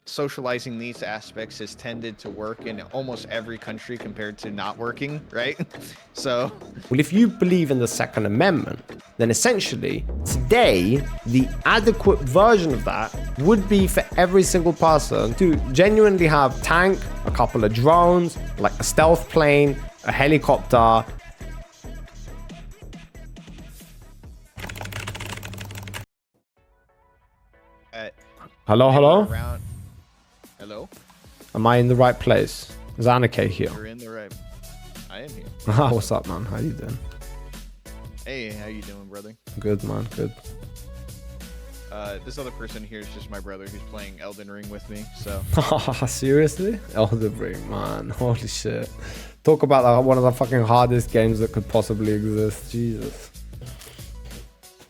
socializing these aspects has tended to work in almost every country compared to not working, right? So, well, if you believe in the Second Amendment, then essentially today the adequate version of that would be for every single person to genuinely have tank, a couple of drones, like a stealth plane, a helicopter. Hello? Hello? Am I in the right place? Is Annika here? You're in the right. I am here. What's up, man? How you doing? Hey, how you doing, brother? Good, man. Good. This other person here is just my brother who's playing Elden Ring with me, so. Seriously? Elden Ring, man. Holy shit. Talk about like, one of the fucking hardest games that could possibly exist. Jesus.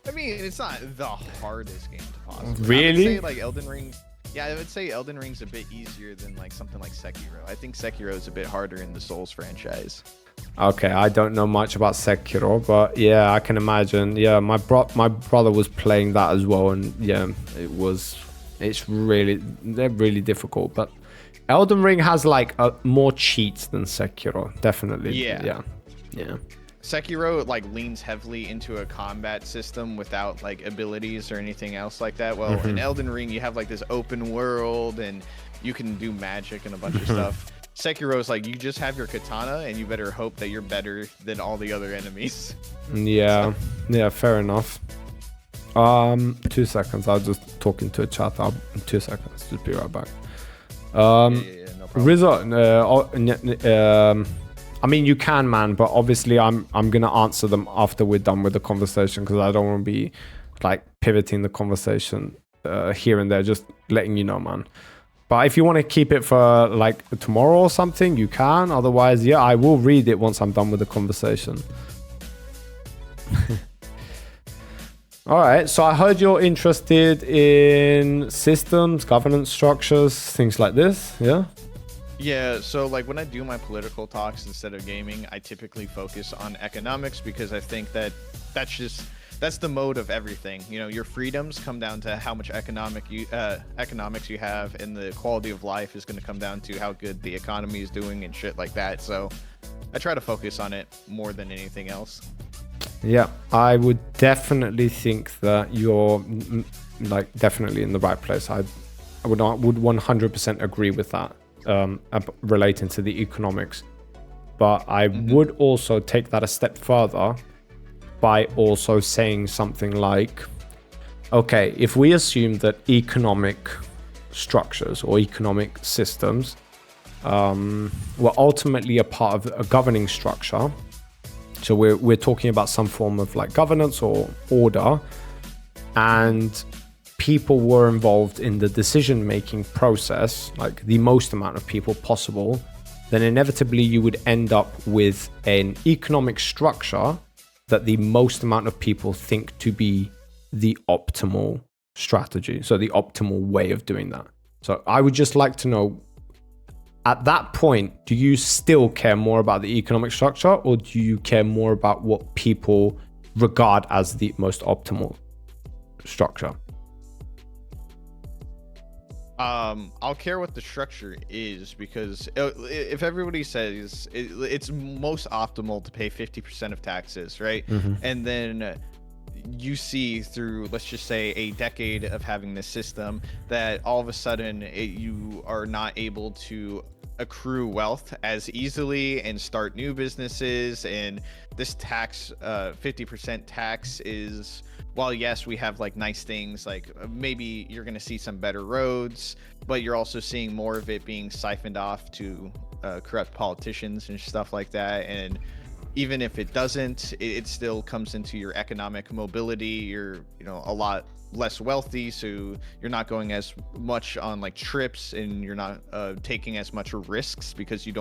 I mean, it's not the hardest game to possibly. Really? I would say like Elden Ring. Yeah, I would say Elden Ring's a bit easier than like something like Sekiro. I think Sekiro is a bit harder in the Souls franchise. Okay, I don't know much about Sekiro, but yeah, I can imagine. Yeah, my brother was playing that as well, and yeah, they're really difficult. But Elden Ring has like more cheats than Sekiro, definitely. Yeah. Sekiro like leans heavily into a combat system without like abilities or anything else like that. Well, in Elden Ring, you have like this open world and you can do magic and a bunch of stuff. Sekiro is like you just have your katana and you better hope that you're better than all the other enemies. Yeah, yeah, fair enough. 2 seconds. I'll just talk into a chat. 2 seconds. Just be right back. No problem. Rizzo, I mean, you can, man, but obviously I'm gonna answer them after we're done with the conversation because I don't want to be like pivoting the conversation here and there. Just letting you know, man. But if you want to keep it for like tomorrow or something, you can. Otherwise, yeah, I will read it once I'm done with the conversation. All right. So I heard you're interested in systems, governance structures, things like this. Yeah. Yeah, so like when I do my political talks instead of gaming, I typically focus on economics because I think that that's the mode of everything. You know, your freedoms come down to how much economics you have, and the quality of life is going to come down to how good the economy is doing and shit like that. So I try to focus on it more than anything else. Yeah, I would definitely think that you're like definitely in the right place. I would 100% agree with that. Relating to the economics, but I would also take that a step further by also saying something like, okay, if we assume that economic structures or economic systems were ultimately a part of a governing structure, so we're talking about some form of like governance or order, and people were involved in the decision-making process, like the most amount of people possible, then inevitably you would end up with an economic structure that the most amount of people think to be the optimal strategy. So the optimal way of doing that. So I would just like to know, at that point, do you still care more about the economic structure, or do you care more about what people regard as the most optimal structure? I'll care what the structure is, because if everybody says it's most optimal to pay 50% of taxes, right? And then you see through, let's just say, a decade of having this system that all of a sudden you are not able to accrue wealth as easily and start new businesses, and this tax 50% tax is, while yes, we have like nice things, like maybe you're going to see some better roads, but you're also seeing more of it being siphoned off to corrupt politicians and stuff like that. And even if it doesn't, it still comes into your economic mobility. You're, a lot less wealthy, so you're not going as much on like trips, and you're not taking as much risks because you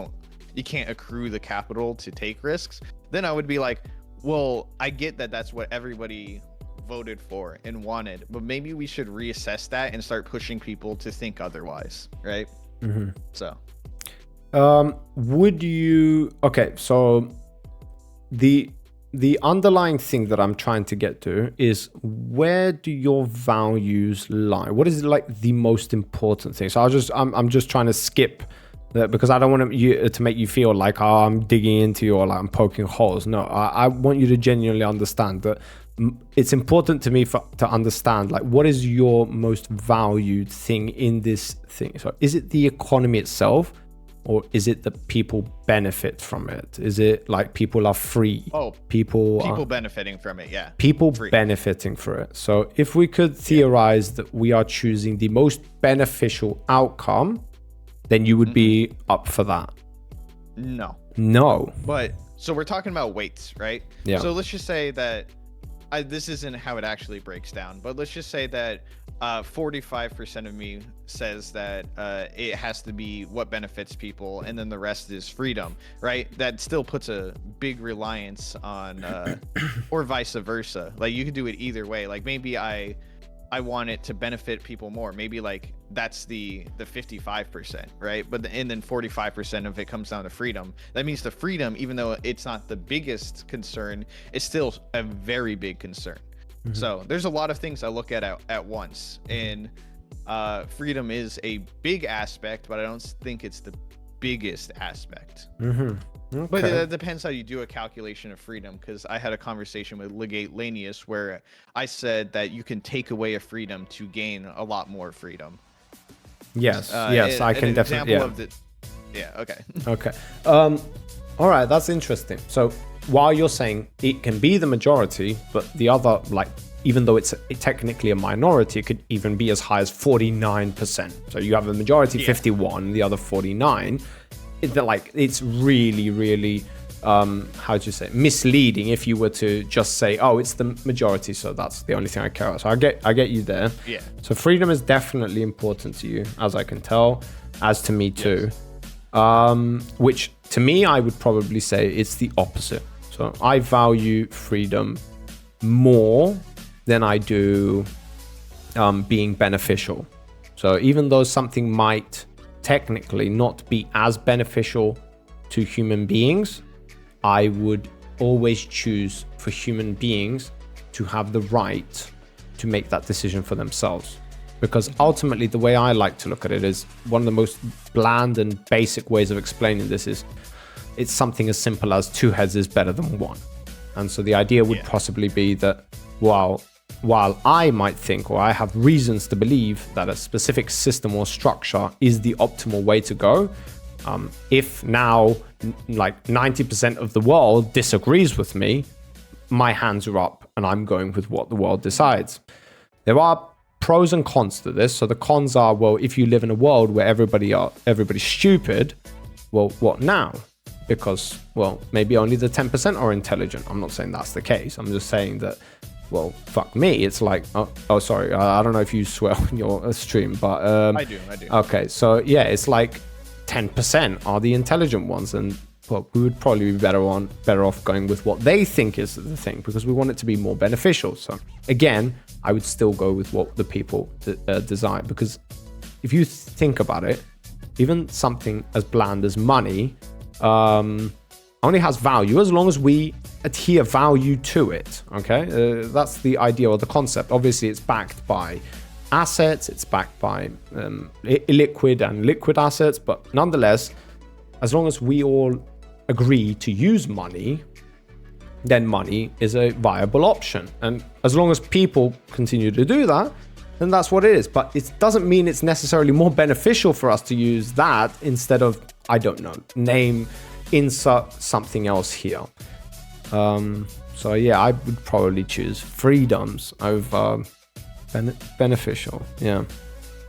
can't accrue the capital to take risks. Then I would be like, well, I get that that's what everybody voted for and wanted, but maybe we should reassess that and start pushing people to think otherwise, right? So would you, okay, so the the underlying thing that I'm trying to get to is, where do your values lie? What is like the most important thing? So I'm just trying to skip that, because I don't want you to make you feel like, oh, I'm digging into you, or like I'm poking holes. No, I want you to genuinely understand that it's important to me to understand, like, what is your most valued thing in this thing? So is it the economy itself? Or is it that people benefit from it? Is it like people are free? Oh, people benefiting from it, yeah. People benefiting from it. So if we could theorize that we are choosing the most beneficial outcome, then you would be up for that. No. But so we're talking about weights, right? Yeah. So let's just say that this isn't how it actually breaks down, but let's just say that 45% of me says that it has to be what benefits people, and then the rest is freedom, right? That still puts a big reliance on or vice versa. Like, you could do it either way. Like, maybe I want it to benefit people more. Maybe like that's the 55%, right? And then 45% of it comes down to freedom. That means the freedom, even though it's not the biggest concern, it's still a very big concern. So there's a lot of things I look at once, and freedom is a big aspect, but I don't think it's the biggest aspect. Okay. But it depends how you do a calculation of freedom, because I had a conversation with Legate Lanius where I said that you can take away a freedom to gain a lot more freedom. Yes, I can definitely. Okay. Okay. All right, that's interesting. So while you're saying it can be the majority, but the other, like, even though it's technically a minority, it could even be as high as 49%. So you have a majority 51, the other 49. It's really, really, how do you say, misleading if you were to just say, oh, it's the majority, so that's the only thing I care about. So I get you there. Yeah. So freedom is definitely important to you, as I can tell, as to me too. Which to me, I would probably say it's the opposite. So I value freedom more than I do being beneficial. So even though something might technically not be as beneficial to human beings, I would always choose for human beings to have the right to make that decision for themselves. Because ultimately, the way I like to look at it is, one of the most bland and basic ways of explaining this is, it's something as simple as 2 heads is better than 1. And so the idea would possibly be that while I might think, or I have reasons to believe, that a specific system or structure is the optimal way to go, if now like 90% of the world disagrees with me, my hands are up and I'm going with what the world decides. There are pros and cons to this. So the cons are, well, if you live in a world where everybody's stupid, well, what now? Because, well, maybe only the 10% are intelligent. I'm not saying that's the case. I'm just saying that, well, fuck me. It's like, oh sorry. I don't know if you swear on your stream, but I do. Okay, so yeah, it's like 10% are the intelligent ones, and well, we would probably be better off going with what they think is the thing, because we want it to be more beneficial. So again, I would still go with what the people desire, because if you think about it, even something as bland as money only has value as long as we adhere value to it. Okay, that's the idea or the concept. Obviously, it's backed by assets, it's backed by illiquid and liquid assets, but nonetheless, as long as we all agree to use money, then money is a viable option. And as long as people continue to do that, then that's what it is. But it doesn't mean it's necessarily more beneficial for us to use that instead of, I don't know, insert something else here. So yeah, I would probably choose freedoms over beneficial. Yeah,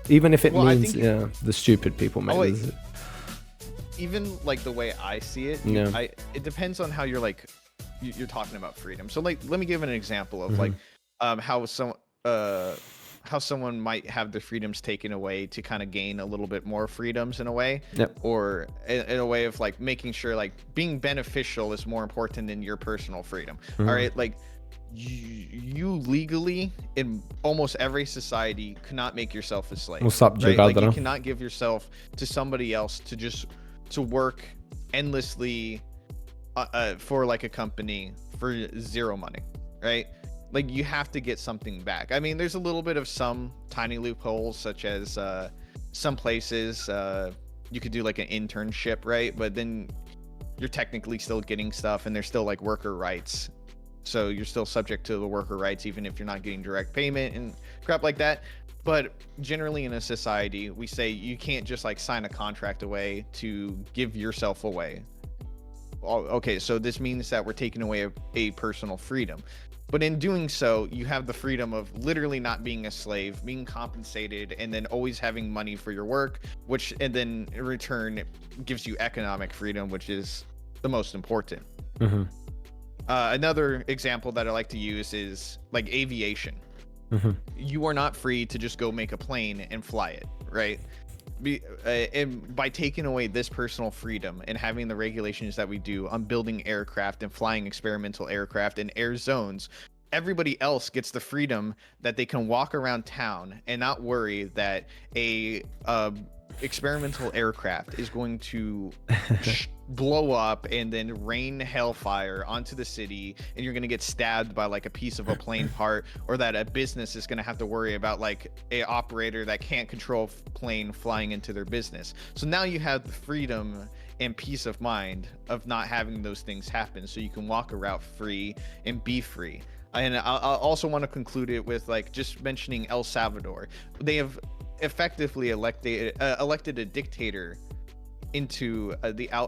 even if it means the stupid people make it. Even like the way I see it, it depends on how you're like you're talking about freedom. So like, let me give an example of like how someone might have their freedoms taken away to kind of gain a little bit more freedoms in a way, or in a way of like making sure like being beneficial is more important than your personal freedom. All right, like you legally in almost every society cannot make yourself a slave. What's up, right? Like, you cannot give yourself to somebody else to work endlessly for like a company for zero money, right? Like, you have to get something back. I mean, there's a little bit of some tiny loopholes, such as some places you could do like an internship, right? But then you're technically still getting stuff, and there's still like worker rights. So you're still subject to the worker rights, even if you're not getting direct payment and crap like that. But generally in a society, we say you can't just like sign a contract away to give yourself away. Okay, so this means that we're taking away a personal freedom. But in doing so, you have the freedom of literally not being a slave, being compensated, and then always having money for your work, which, and then in return, gives you economic freedom, which is the most important. Mm-hmm. Another example that I like to use is like aviation. Mm-hmm. You are not free to just go make a plane and fly it, right? And by taking away this personal freedom and having the regulations that we do on building aircraft and flying experimental aircraft in air zones, everybody else gets the freedom that they can walk around town and not worry that a experimental aircraft is going to blow up and then rain hellfire onto the city, and you're going to get stabbed by like a piece of a plane part, or that a business is going to have to worry about like a operator that can't control plane flying into their business. So now you have the freedom and peace of mind of not having those things happen, so you can walk around free and be free. And I also want to conclude it with like just mentioning El Salvador. They have effectively elected a dictator into the El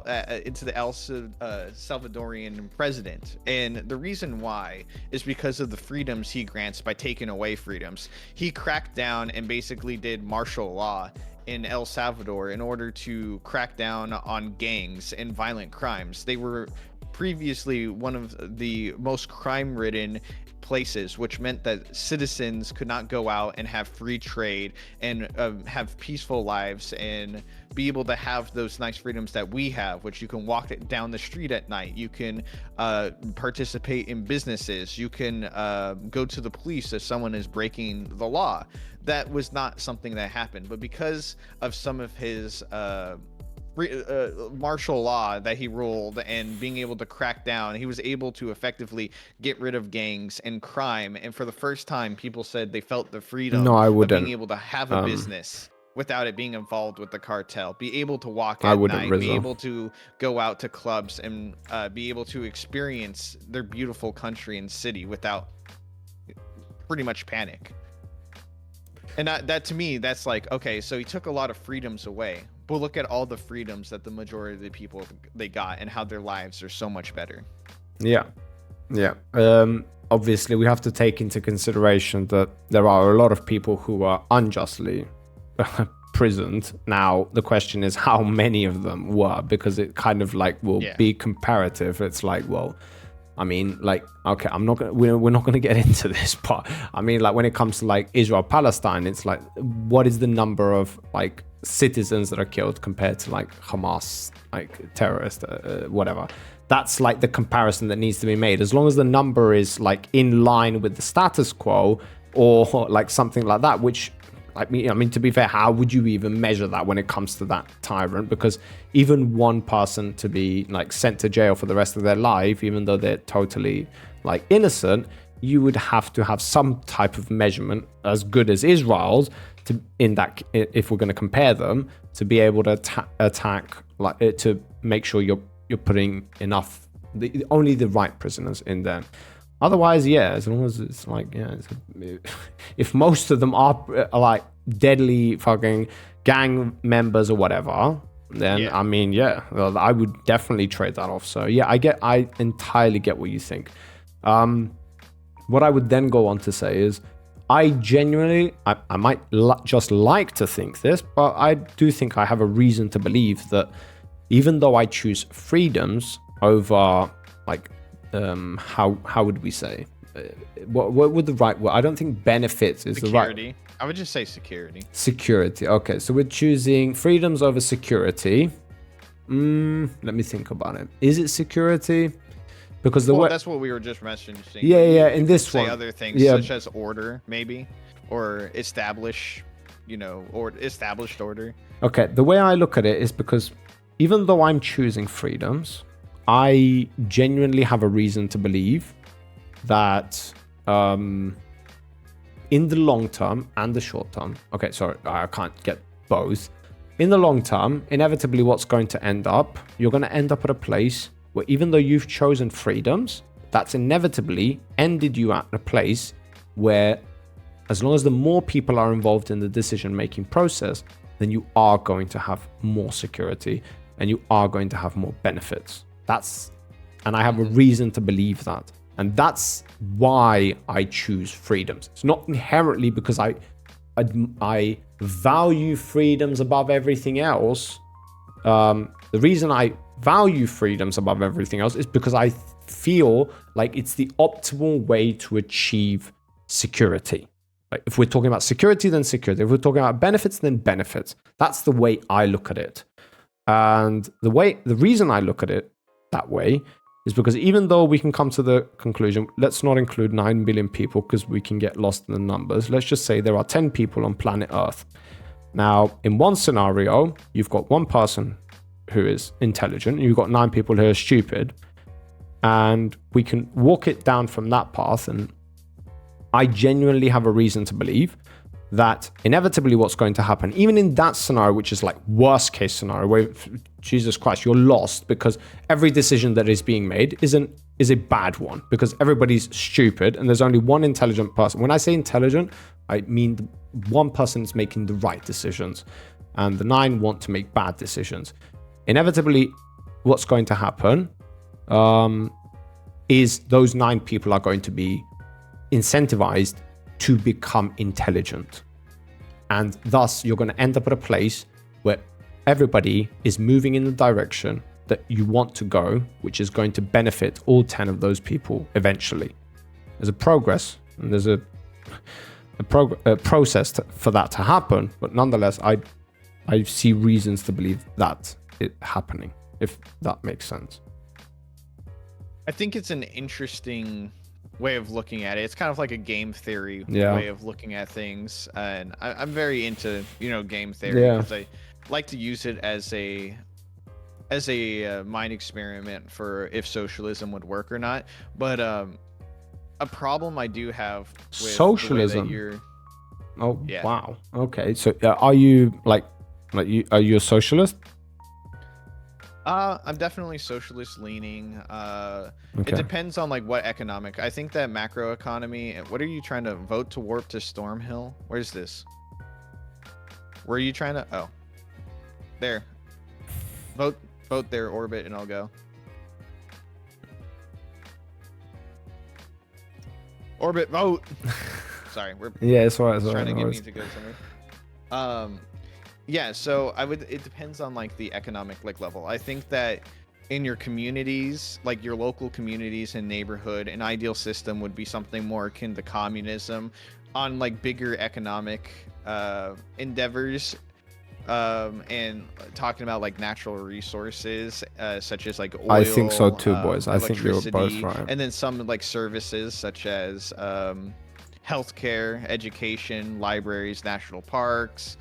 Salvadorian president, and the reason why is because of the freedoms he grants by taking away freedoms. He cracked down and basically did martial law in El Salvador in order to crack down on gangs and violent crimes. They were previously one of the most crime-ridden places, which meant that citizens could not go out and have free trade and have peaceful lives and be able to have those nice freedoms that we have, which you can walk down the street at night, you can participate in businesses, you can go to the police if someone is breaking the law. That was not something that happened, but because of some of his martial law that he ruled and being able to crack down, he was able to effectively get rid of gangs and crime. And for the first time, people said they felt the freedom of being able to have a business without it being involved with the cartel, be able to walk at night, be able to go out to clubs and be able to experience their beautiful country and city without pretty much panic. And that to me, that's like, okay, so he took a lot of freedoms away, but look at all the freedoms that the majority of the people they got and how their lives are so much better. Yeah. Obviously, we have to take into consideration that there are a lot of people who are unjustly imprisoned. Now, the question is how many of them were, because it kind of like will be comparative. It's like, well, I mean, like, okay, we're not gonna get into this, but I mean, like, when it comes to like Israel Palestine, it's like, what is the number of like citizens that are killed compared to like Hamas, like terrorists, whatever? That's like the comparison that needs to be made. As long as the number is like in line with the status quo or like something like that, which, I mean, to be fair, how would you even measure that when it comes to that tyrant? Because even one person to be like sent to jail for the rest of their life, even though they're totally like innocent, you would have to have some type of measurement as good as Israel's to, in that, if we're going to compare them, to be able to attack, like, to make sure you're putting enough, only the right prisoners in there. Otherwise, yeah, as long as it's like, if most of them are like deadly fucking gang members or whatever, then I mean, well, I would definitely trade that off. So yeah, I entirely get what you think. What I would then go on to say is, I genuinely, I might just like to think this, but I do think I have a reason to believe that even though I choose freedoms over like, how would we say, what would the right word? I don't think benefits is security. The right. I would just say security. Security. Okay, so we're choosing freedoms over security. Let me think about it. Is it security? Because that's what we were just mentioning. Yeah. In this one, other things such as order, maybe, or establish, or established order. Okay, the way I look at it is because even though I'm choosing freedoms, I genuinely have a reason to believe that in the long term and the short term, okay, sorry, I can't get both. In the long term, inevitably what's going to end up, you're going to end up at a place where even though you've chosen freedoms, that's inevitably ended you at a place where as long as the more people are involved in the decision-making process, then you are going to have more security and you are going to have more benefits. And I have a reason to believe that. And that's why I choose freedoms. It's not inherently because I value freedoms above everything else. The reason I value freedoms above everything else is because I feel like it's the optimal way to achieve security. Like if we're talking about security, then security. If we're talking about benefits, then benefits. That's the way I look at it. And the reason I look at it that way is because even though we can come to the conclusion, let's not include 9 billion people because we can get lost in the numbers. Let's just say there are 10 people on planet Earth. Now, in one scenario, you've got one person who is intelligent, and you've got 9 people who are stupid. And we can walk it down from that path. And I genuinely have a reason to believe that inevitably what's going to happen, even in that scenario, which is like worst case scenario, where Jesus Christ, you're lost because every decision that is being made is a bad one because everybody's stupid and there's only one intelligent person. When I say intelligent, I mean one person is making the right decisions and the 9 want to make bad decisions. Inevitably, what's going to happen is those 9 people are going to be incentivized to become intelligent. And thus, you're going to end up at a place where everybody is moving in the direction that you want to go, which is going to benefit all 10 of those people eventually. There's a progress and there's a process for that to happen. But nonetheless, I see reasons to believe that it's happening, if that makes sense. I think it's an interesting way of looking at it. It's kind of like a game theory way of looking at things, and I'm very into game theory because I like to use it as a mind experiment for if socialism would work or not. But a problem I do have with socialism. Yeah. Wow. Okay, so are you are you a socialist? I'm definitely socialist leaning. It depends on what economic. I think that macro economy. What are you trying to vote to warp to Stormhill? Where's this? Where are you trying to? Oh, there. Vote there, Orbit, and I'll go. Orbit, vote. Sorry, we're it's all right. Trying to get me to go somewhere. Yeah, so it depends on the economic level. I think that in your communities, your local communities and neighborhood, an ideal system would be something more akin to communism on bigger economic endeavors, and talking about natural resources such as oil. I think so too, boys. I think you're both right. And then some services such as healthcare, education, libraries, national parks,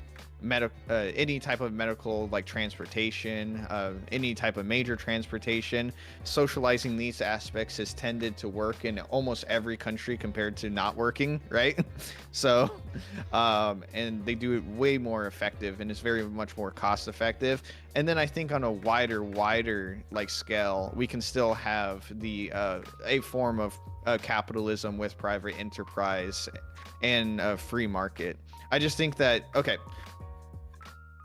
any type of medical transportation, any type of major transportation. Socializing these aspects has tended to work in almost every country compared to not working, right? So and they do it way more effective, and it's very much more cost effective. And then I think on a wider scale, we can still have the a form of capitalism with private enterprise and free market. I just think that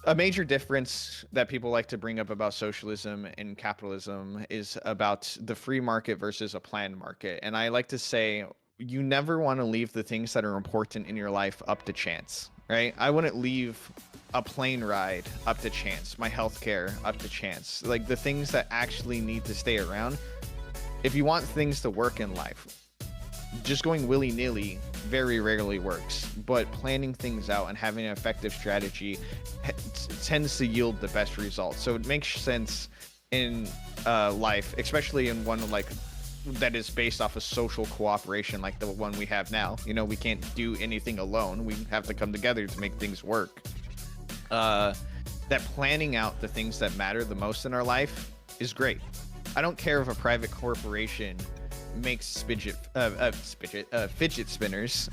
a major difference that people like to bring up about socialism and capitalism is about the free market versus a planned market. And I like to say, you never want to leave the things that are important in your life up to chance, right? I wouldn't leave a plane ride up to chance, my healthcare up to chance. The things that actually need to stay around. If you want things to work in life, just going willy-nilly very rarely works, but planning things out and having an effective strategy tends to yield the best results. So it makes sense in life, especially in one that is based off of social cooperation like the one we have now. We can't do anything alone. We have to come together to make things work. That planning out the things that matter the most in our life is great. I don't care if a private corporation makes fidget spinners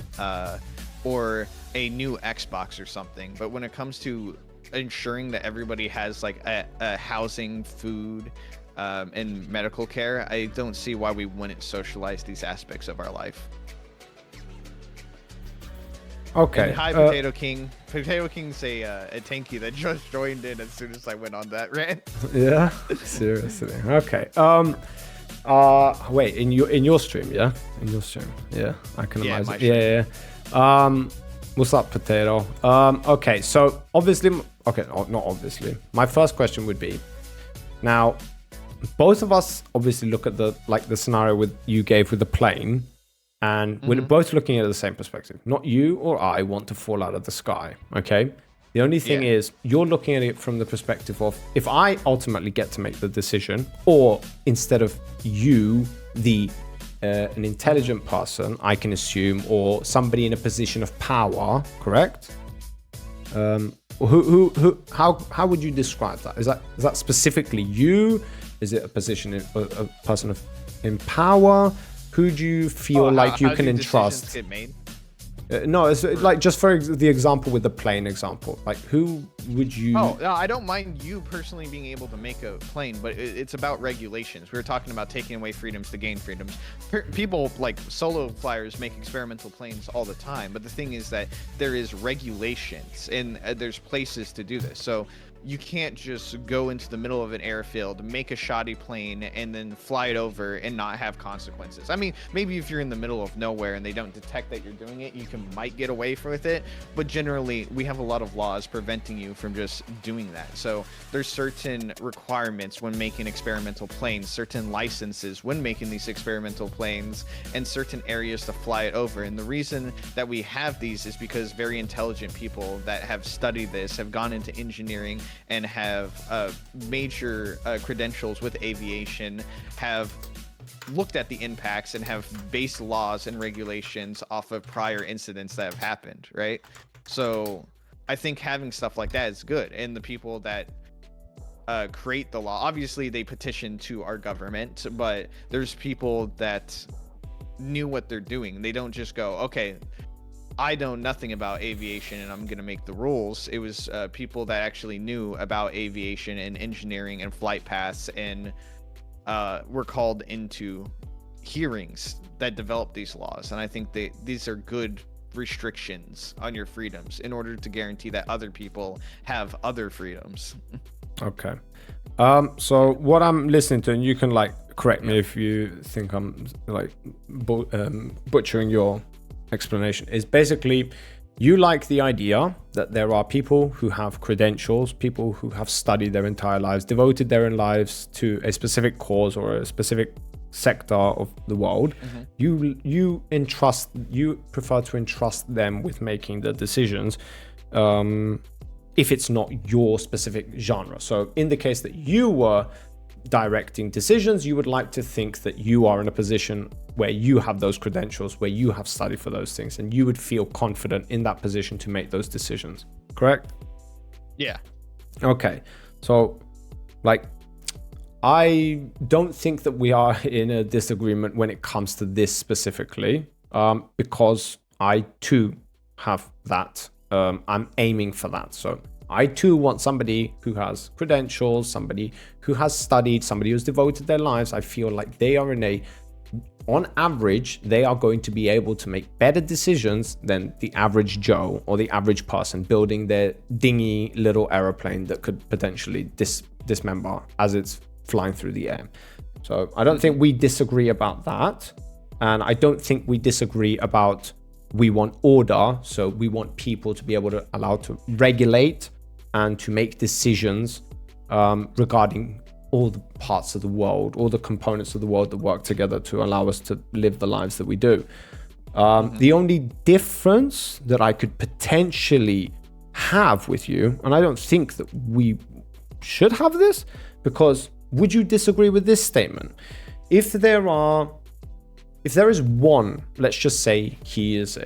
or a new Xbox or something, but when it comes to ensuring that everybody has like a housing, food, and medical care, I don't see why we wouldn't socialize these aspects of our life. Okay. And hi, Potato King. Potato King's a tanky that just joined in as soon as I went on that rant. Yeah, seriously. Okay. Wait, in your stream, yeah? In your stream, yeah. I can imagine. Yeah. What's up, Potato? Okay, so obviously, not obviously. My first question would be, now, both of us obviously look at the scenario with you gave with the plane, and we're both looking at the same perspective. Not you or I want to fall out of the sky, okay? The only thing is, you're looking at it from the perspective of, if I ultimately get to make the decision, or instead of you, an intelligent person, I can assume, or somebody in a position of power, correct? How would you describe that? Is that specifically you? Is it a person in power? Who do you feel like you can entrust? Get made? No, it's like, just for the example with the plane example, like, who would you... Oh, no, I don't mind you personally being able to make a plane, but it's about regulations. We were talking about taking away freedoms to gain freedoms. People like solo flyers make experimental planes all the time, but the thing is that there is regulations and there's places to do this. So you can't just go into the middle of an airfield, make a shoddy plane, and then fly it over and not have consequences. I mean, maybe if you're in the middle of nowhere and they don't detect that you're doing it, you might get away with it. But generally, we have a lot of laws preventing you from just doing that. So there's certain requirements when making experimental planes, certain licenses when making these experimental planes, and certain areas to fly it over. And the reason that we have these is because very intelligent people that have studied this, have gone into engineering, and have major credentials with aviation, have looked at the impacts and have based laws and regulations off of prior incidents that have happened, right? So I think having stuff like that is good. And the people that create the law, obviously they petition to our government, but there's people that knew what they're doing. They don't just go, okay, I know nothing about aviation and I'm going to make the rules. It was people that actually knew about aviation and engineering and flight paths, and were called into hearings that developed these laws. And I think these are good restrictions on your freedoms in order to guarantee that other people have other freedoms. Okay. So what I'm listening to, and you can correct me if you think I'm butchering your explanation, is basically you like the idea that there are people who have credentials, people who have studied their entire lives, devoted their lives to a specific cause or a specific sector of the world. You prefer to entrust them with making the decisions, if it's not your specific genre. So in the case that you were directing decisions, you would like to think that you are in a position where you have those credentials, where you have studied for those things, and you would feel confident in that position to make those decisions, correct? Yeah. Okay. So I don't think that we are in a disagreement when it comes to this specifically, because I too have that. I'm aiming for that. So I too want somebody who has credentials, somebody who has studied, somebody who's devoted their lives. I feel like they are on average, they are going to be able to make better decisions than the average Joe or the average person building their dingy little aeroplane that could potentially dismember as it's flying through the air. So I don't think we disagree about that. And I don't think we disagree about, we want order. So we want people to be able to allow to regulate and to make decisions regarding all the parts of the world, all the components of the world that work together to allow us to live the lives that we do. The only difference that I could potentially have with you, and I don't think that we should have this, because would you disagree with this statement? If there is one, let's just say he is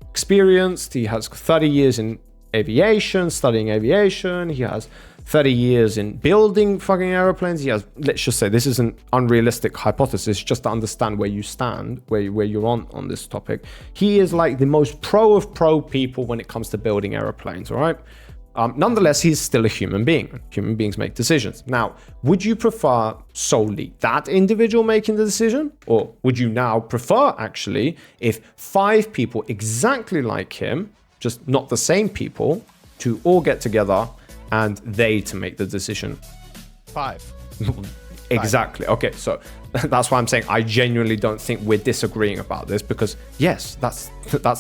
experienced, he has 30 years in aviation, studying aviation, he has 30 years in building fucking airplanes. He has, let's just say, this is an unrealistic hypothesis, just to understand where you stand, where you're on this topic. He is like the most pro of pro people when it comes to building airplanes, all right? Nonetheless, he's still a human being. Human beings make decisions. Now, would you prefer solely that individual making the decision? Or would you now prefer, actually, if 5 people exactly like him, just not the same people, to all get together and they to make the decision? 5. Exactly. Okay, so that's why I'm saying I genuinely don't think we're disagreeing about this, because yes, that's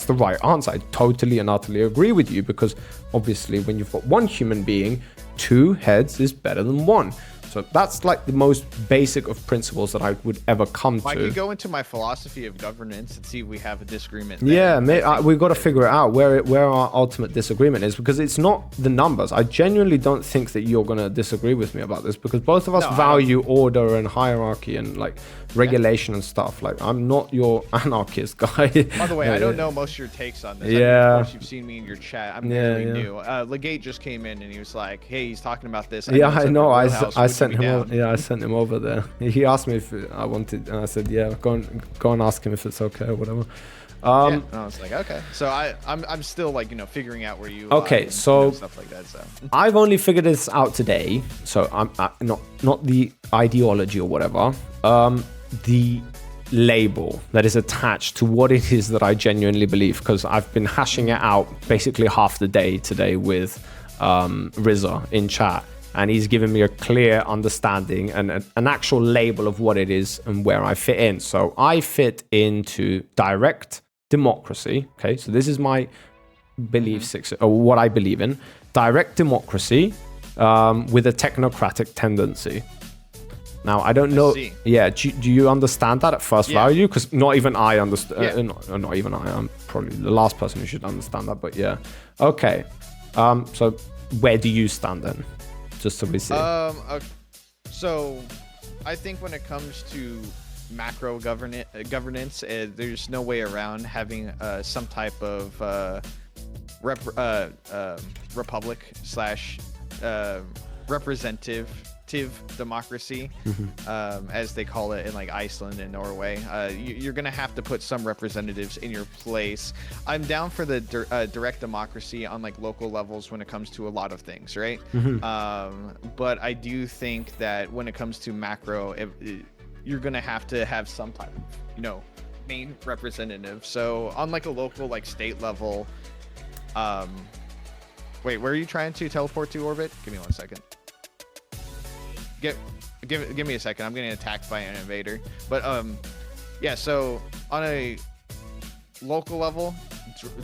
the right answer. I totally and utterly agree with you, because obviously when you've got one human being, 2 heads is better than 1. So that's like the most basic of principles that I would ever come to. I could go into my philosophy of governance and see if we have a disagreement. Yeah, we've got to figure it out where our ultimate disagreement is, because it's not the numbers. I genuinely don't think that you're going to disagree with me about this, because both of us value order and hierarchy and like regulation and stuff. Like, I'm not your anarchist guy. By the way, I don't know most of your takes on this. Yeah. I mean, of course, you've seen me in your chat. I'm really new. Legate just came in and he was like, hey, he's talking about this. I know. I sent him over. Yeah, I sent him over there. He asked me if I wanted, and I said, yeah, go and ask him if it's okay or whatever. I was like, okay. So I'm still like, figuring out where you so stuff like that. So I've only figured this out today. So I'm not the ideology or whatever. The label that is attached to what it is that I genuinely believe, because I've been hashing it out basically half the day today with Rizza in chat, and he's given me a clear understanding and an actual label of what it is and where I fit in. So I fit into direct democracy. Okay, so this is my belief or what I believe in. Direct democracy with a technocratic tendency. Now, I don't know. Yeah, do you understand that at first value? Because not even I understand. Not even I. I'm probably the last person who should understand that. But yeah. Okay. So where do you stand then? Just so we see. Okay. So I think when it comes to macro governance, there's no way around having some type of republic / representative democracy, as they call it in like Iceland and Norway. You're gonna have to put some representatives in your place. I'm down for the direct democracy on like local levels when it comes to a lot of things, right? But I do think that when it comes to macro, you're gonna have to have some type of main representative. So on like a local, like state level, wait, where are you trying to teleport to, Orbit? Give me 1 second. Give me a second. I'm getting attacked by an invader. But yeah. So on a local level,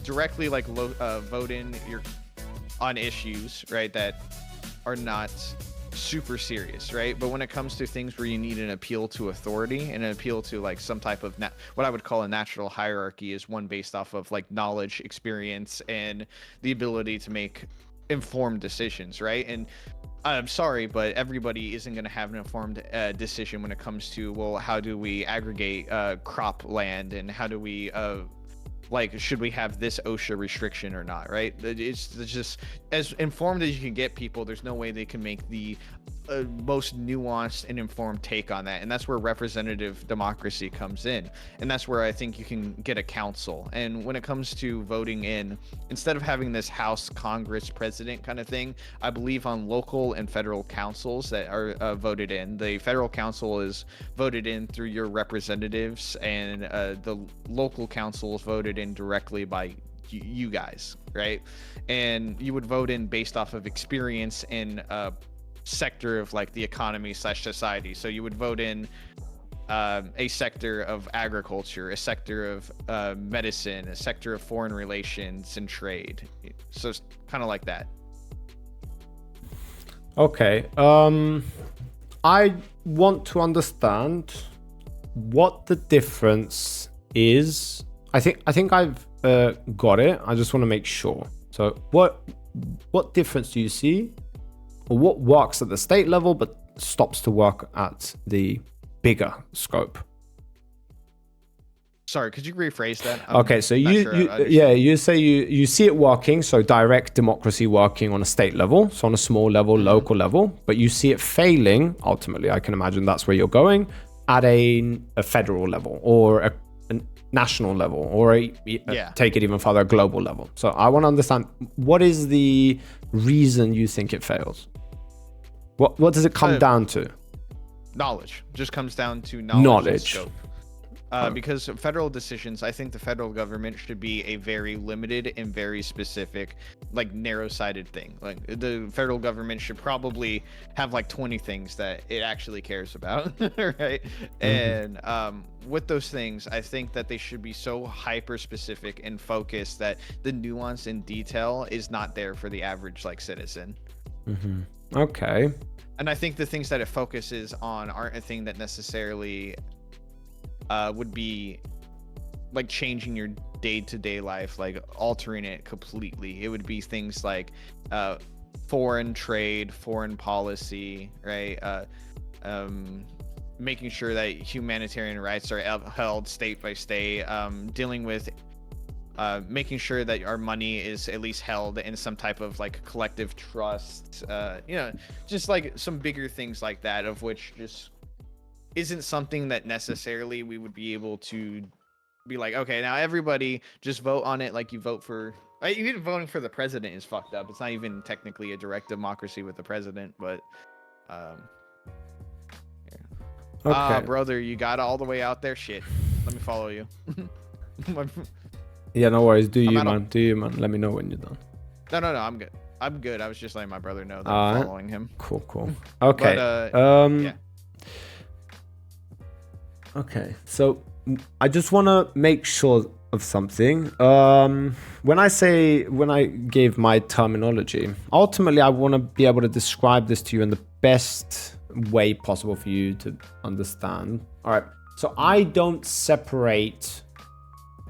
directly like vote in on issues, right, that are not super serious, right? But when it comes to things where you need an appeal to authority and an appeal to like some type of what I would call a natural hierarchy, is one based off of like knowledge, experience, and the ability to make informed decisions, right? And I'm sorry, but everybody isn't going to have an informed decision when it comes to, well, how do we aggregate crop land, and how do we like, should we have this OSHA restriction or not, right? It's just as informed as you can get people. There's no way they can make the most nuanced and informed take on that, and that's where representative democracy comes in, and that's where I think you can get a council. And when it comes to voting in, instead of having this House, Congress, President kind of thing, I believe on local and federal councils that are voted in. The federal council is voted in through your representatives, and the local council is voted in directly by you guys, right? And you would vote in based off of experience in sector of like the economy / society. So you would vote in a sector of agriculture, a sector of medicine, a sector of foreign relations and trade. So it's kind of like that. Okay. I want to understand what the difference is. I think I've got it. I just want to make sure. So what difference do you see? Or what works at the state level but stops to work at the bigger scope? Sorry, could you rephrase that? Okay, so you say you see it working, so direct democracy working on a state level, so on a small level, local level, but you see it failing, ultimately, I can imagine that's where you're going, at a federal level or a national level, or take it even further, a global level. So I want to understand, what is the reason you think it fails? What does it come down to? Knowledge. Just comes down to knowledge. And scope. Oh. Because federal decisions, I think the federal government should be a very limited and very specific, like narrow-sighted thing. Like the federal government should probably have like 20 things that it actually cares about, right? And with those things, I think that they should be so hyper-specific and focused that the nuance and detail is not there for the average like citizen. Okay. And I think the things that it focuses on aren't a thing that necessarily would be like changing your day-to-day life, like altering it completely. It would be things like foreign trade, foreign policy, right? Making sure that humanitarian rights are upheld state by state, dealing with making sure that our money is at least held in some type of like collective trust, you know, just like some bigger things like that, of which just isn't something that necessarily we would be able to be like, okay, now everybody just vote on it like you vote for, right? Even voting for the president is fucked up. It's not even technically a direct democracy with the president, but okay. Brother, you got all the way out there. Shit, let me follow you. Yeah, no worries. Do you, man? Let me know when you're done. No, I'm good. I'm good. I was just letting my brother know that I'm following him. Cool. Okay. But, yeah. Okay, so I just want to make sure of something. When I gave my terminology, ultimately I want to be able to describe this to you in the best way possible for you to understand. All right, so I don't separate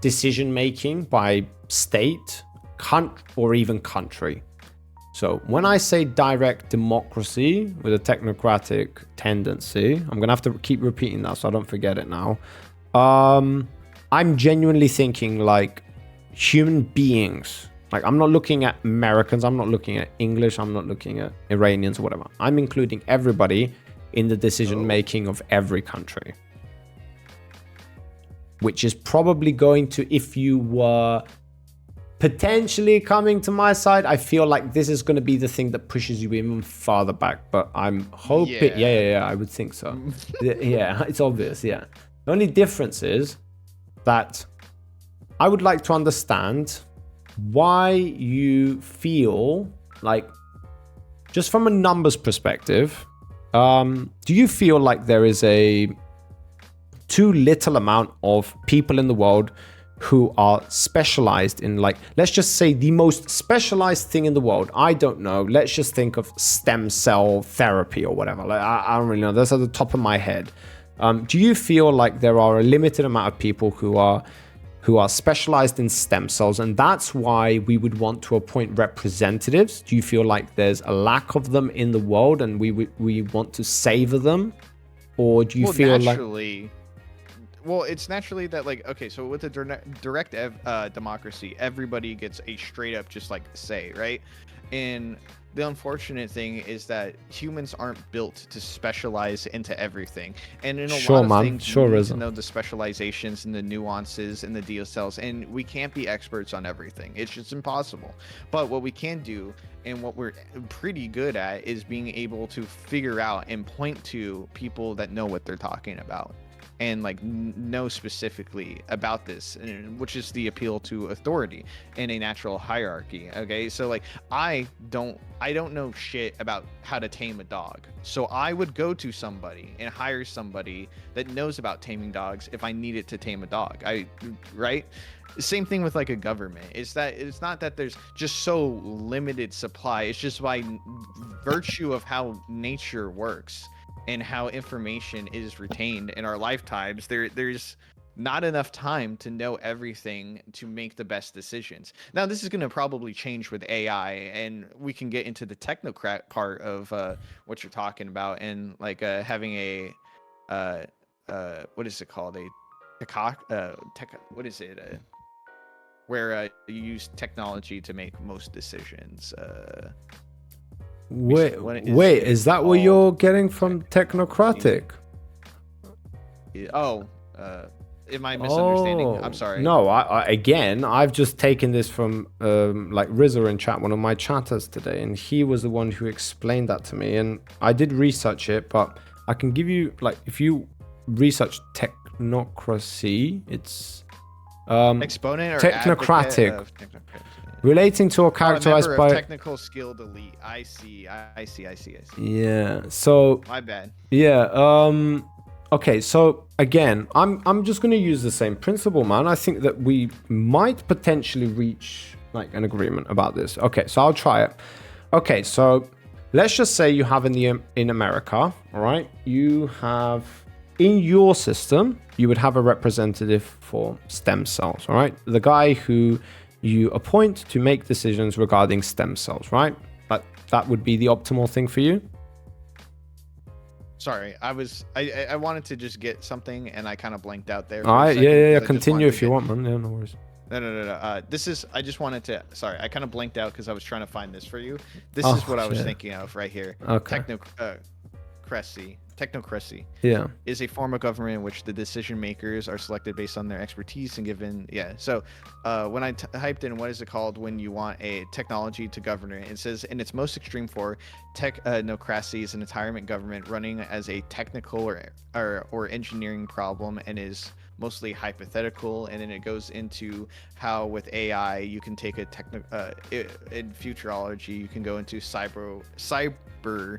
decision making by state, or even country. So when I say direct democracy with a technocratic tendency, I'm going to have to keep repeating that so I don't forget it now. I'm genuinely thinking like human beings. Like I'm not looking at Americans, I'm not looking at English, I'm not looking at Iranians or whatever. I'm including everybody in the decision making of every country. Which is probably going to, if you were potentially coming to my side, I feel like this is going to be the thing that pushes you even farther back, but I'm hoping, yeah, I would think so. Yeah, it's obvious, yeah. The only difference is that I would like to understand why you feel like, just from a numbers perspective, do you feel like there is a too little amount of people in the world who are specialized in, like, let's just say the most specialized thing in the world? I don't know. Let's just think of stem cell therapy or whatever. Like, I don't really know. That's at the top of my head. Do you feel like there are a limited amount of people who are specialized in stem cells, and that's why we would want to appoint representatives? Do you feel like there's a lack of them in the world and we want to savor them? Or do you feel naturally, well, it's naturally that, like, okay, so with the direct democracy, everybody gets a straight up just like say, right? And the unfortunate thing is that humans aren't built to specialize into everything, and in a lot of things, you need to know the specializations and the nuances and the details, and we can't be experts on everything. It's just impossible. But what we can do, and what we're pretty good at, is being able to figure out and point to people that know what they're talking about, and like know specifically about this, which is the appeal to authority in a natural hierarchy. Okay, so like I don't know shit about how to tame a dog, so I would go to somebody and hire somebody that knows about taming dogs if I needed to tame a dog. Right? Same thing with like a government. It's not that there's just so limited supply. It's just by virtue of how nature works and how information is retained in our lifetimes, there's not enough time to know everything to make the best decisions. Now, this is going to probably change with AI, and we can get into the technocrat part of what you're talking about, and like having a what is it called, what is it? Where you use technology to make most decisions. Wait, is that what you're getting from technocratic? Oh, am I misunderstanding? I'm sorry. No, I've just taken this from like Rizza in chat, one of my chatters today, and he was the one who explained that to me. And I did research it, but I can give you, like, if you research technocracy, it's exponent or technocratic, relating to or characterized by technical skilled elite. I see. Yeah. So my bad. Yeah. Okay, so again, I'm just going to use the same principle, man. I think that we might potentially reach like an agreement about this. Okay, so I'll try it. Okay, so let's just say you have in America, all right? You have in your system, you would have a representative for stem cells, all right? The guy who you appoint to make decisions regarding stem cells, right? That would be the optimal thing for you. Sorry, I wanted to just get something and I kind of blanked out there. All right, yeah. Continue if you want, man. Yeah, no worries. No. I just wanted to. Sorry, I kind of blanked out because I was trying to find this for you. This is what I was thinking of right here. Okay. Technocracy. Yeah. Is a form of government in which the decision makers are selected based on their expertise and given. Yeah. So, when I typed in what is it called when you want a technology to govern it says in its most extreme form, technocracy is an entirement government running as a technical or engineering problem and is mostly hypothetical. And then it goes into how with AI you can take a in futurology you can go into cyber.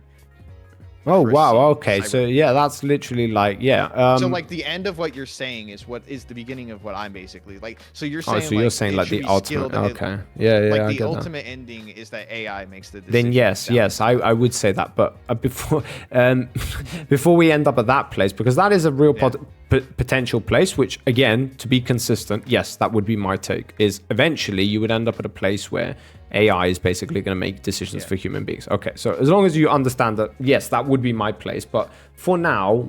Oh wow, okay, so yeah, that's literally like, yeah. So like the end of what you're saying is what is the beginning of what I'm basically like. So you're saying, so you're saying like the ultimate, okay, yeah, like the ultimate ending is that AI makes the decision. Then yes, I would say that, but before before we end up at that place, because that is a real potential place, which again, to be consistent, yes, that would be my take, is eventually you would end up at a place where AI is basically going to make decisions for human beings. Okay, so as long as you understand that, yes, that would be my place. But for now,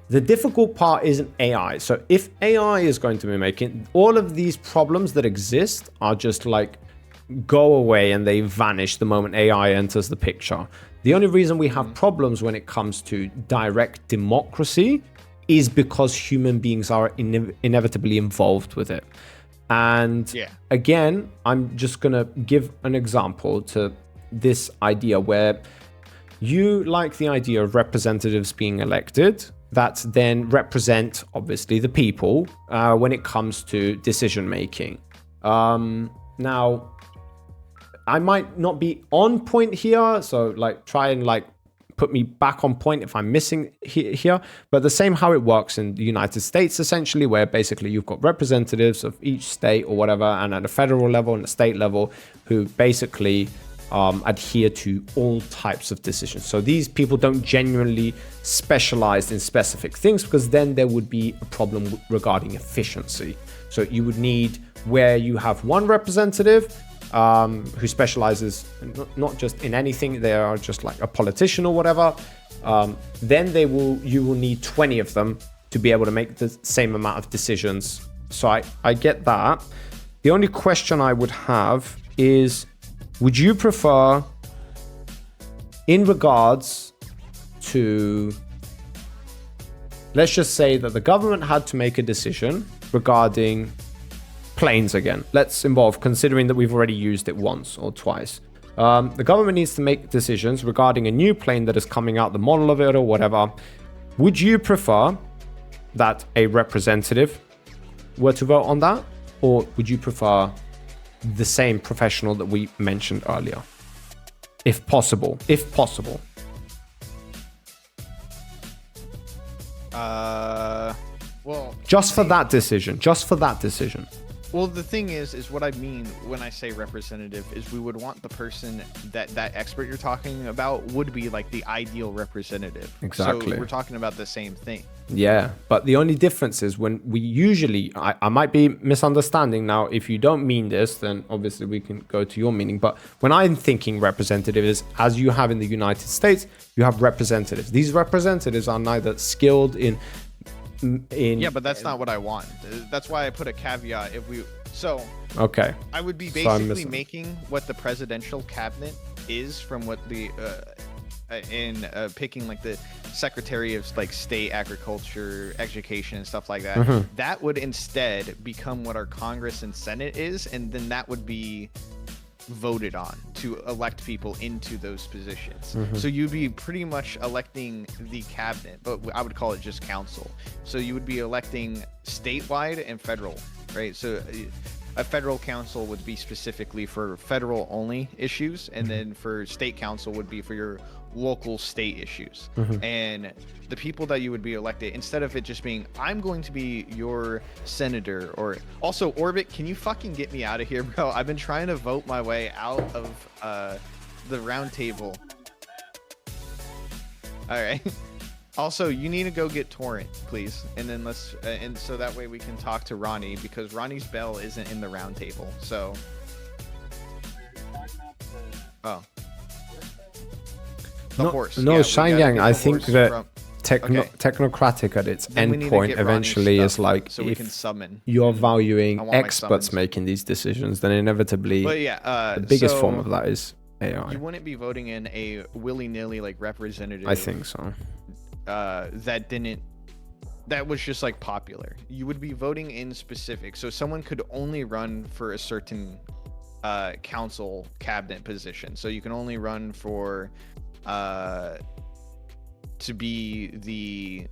the difficult part isn't AI. So if AI is going to be making all of these problems that exist are just like go away and they vanish the moment AI enters the picture. The only reason we have problems when it comes to direct democracy is because human beings are inevitably involved with it. And again, I'm just going to give an example to this idea where you like the idea of representatives being elected that then represent, obviously, the people when it comes to decision making. Now, I might not be on point here, so like try and like put me back on point if I'm missing here. But the same how it works in the United States, essentially, where basically you've got representatives of each state or whatever, and at a federal level and a state level, who basically adhere to all types of decisions. So these people don't genuinely specialize in specific things, because then there would be a problem regarding efficiency. So you would need where you have one representative who specializes not just in anything, they are just like a politician or whatever, then you will need 20 of them to be able to make the same amount of decisions. So I get that. The only question I would have is, would you prefer, in regards to, let's just say that the government had to make a decision regarding planes again. Let's involve, considering that we've already used it once or twice. The government needs to make decisions regarding a new plane that is coming out, the model of it or whatever. Would you prefer that a representative were to vote on that? Or would you prefer the same professional that we mentioned earlier? If possible. Well, just for that decision. Well, the thing is what I mean when I say representative is we would want the person that expert you're talking about would be like the ideal representative. Exactly. So we're talking about the same thing. Yeah, but the only difference is when we usually, I might be misunderstanding now. If you don't mean this, then obviously we can go to your meaning. But when I'm thinking representative is, as you have in the United States, you have representatives. These representatives are neither skilled in Yeah, but that's not what I want. That's why I put a caveat. Okay. I would be basically making what the presidential cabinet is from what the picking like the Secretary of like State, Agriculture, Education, and stuff like that. That would instead become what our Congress and Senate is, and then that would be voted on to elect people into those positions. So you'd be pretty much electing the cabinet, but I would call it just council. So you would be electing statewide and federal, right? So a federal council would be specifically for federal only issues, and then for state council would be for your local state issues. And the people that you would be elected, instead of it just being I'm going to be your senator, or also Orbit, can you fucking get me out of here, bro? I've been trying to vote my way out of the round table. All right. Also, you need to go get Torrent, please, and then let's and so that way we can talk to Ronnie, because Ronnie's bell isn't in the round table. So the horse. No, yeah, Shangyang, I think that technocratic at its endpoint eventually is like, so we can summon. You're valuing experts making these decisions, then inevitably the biggest form of that is AI. You wouldn't be voting in a willy-nilly like representative. I think so. That was just like popular. You would be voting in specific, so someone could only run for a certain council cabinet position. So you can only run for to be the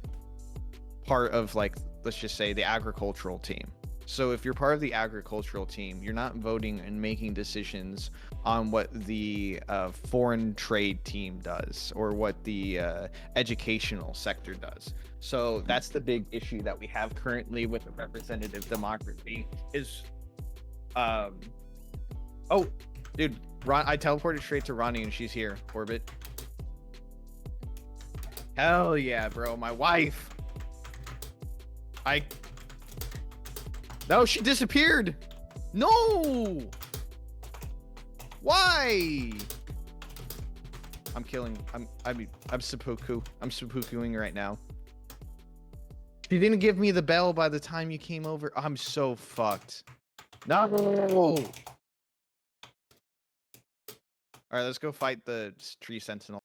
part of, like, let's just say the agricultural team. So if you're part of the agricultural team, you're not voting and making decisions on what the foreign trade team does or what the educational sector does. So that's the big issue that we have currently with the representative democracy is oh dude, I teleported straight to Ronnie and she's here. Orbit. Hell yeah, bro. My wife. No, she disappeared. No. Why? I'm seppuku. I'm seppukuing right now. She didn't give me the bell by the time you came over. I'm so fucked. No. All right, let's go fight the tree sentinel.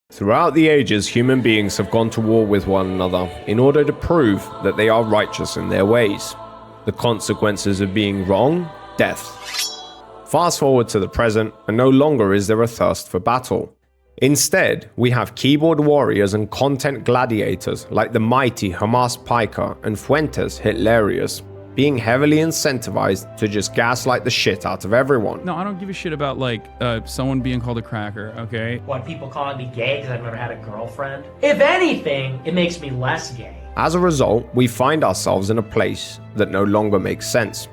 Throughout the ages, human beings have gone to war with one another in order to prove that they are righteous in their ways. The consequences of being wrong? Death. Fast forward to the present, and no longer is there a thirst for battle. Instead, we have keyboard warriors and content gladiators like the mighty Hamas Piker and Fuentes Hitlerius, being heavily incentivized to just gaslight the shit out of everyone. No, I don't give a shit about, like, someone being called a cracker, okay? What, people calling me gay because I've never had a girlfriend? If anything, it makes me less gay. As a result, we find ourselves in a place that no longer makes sense.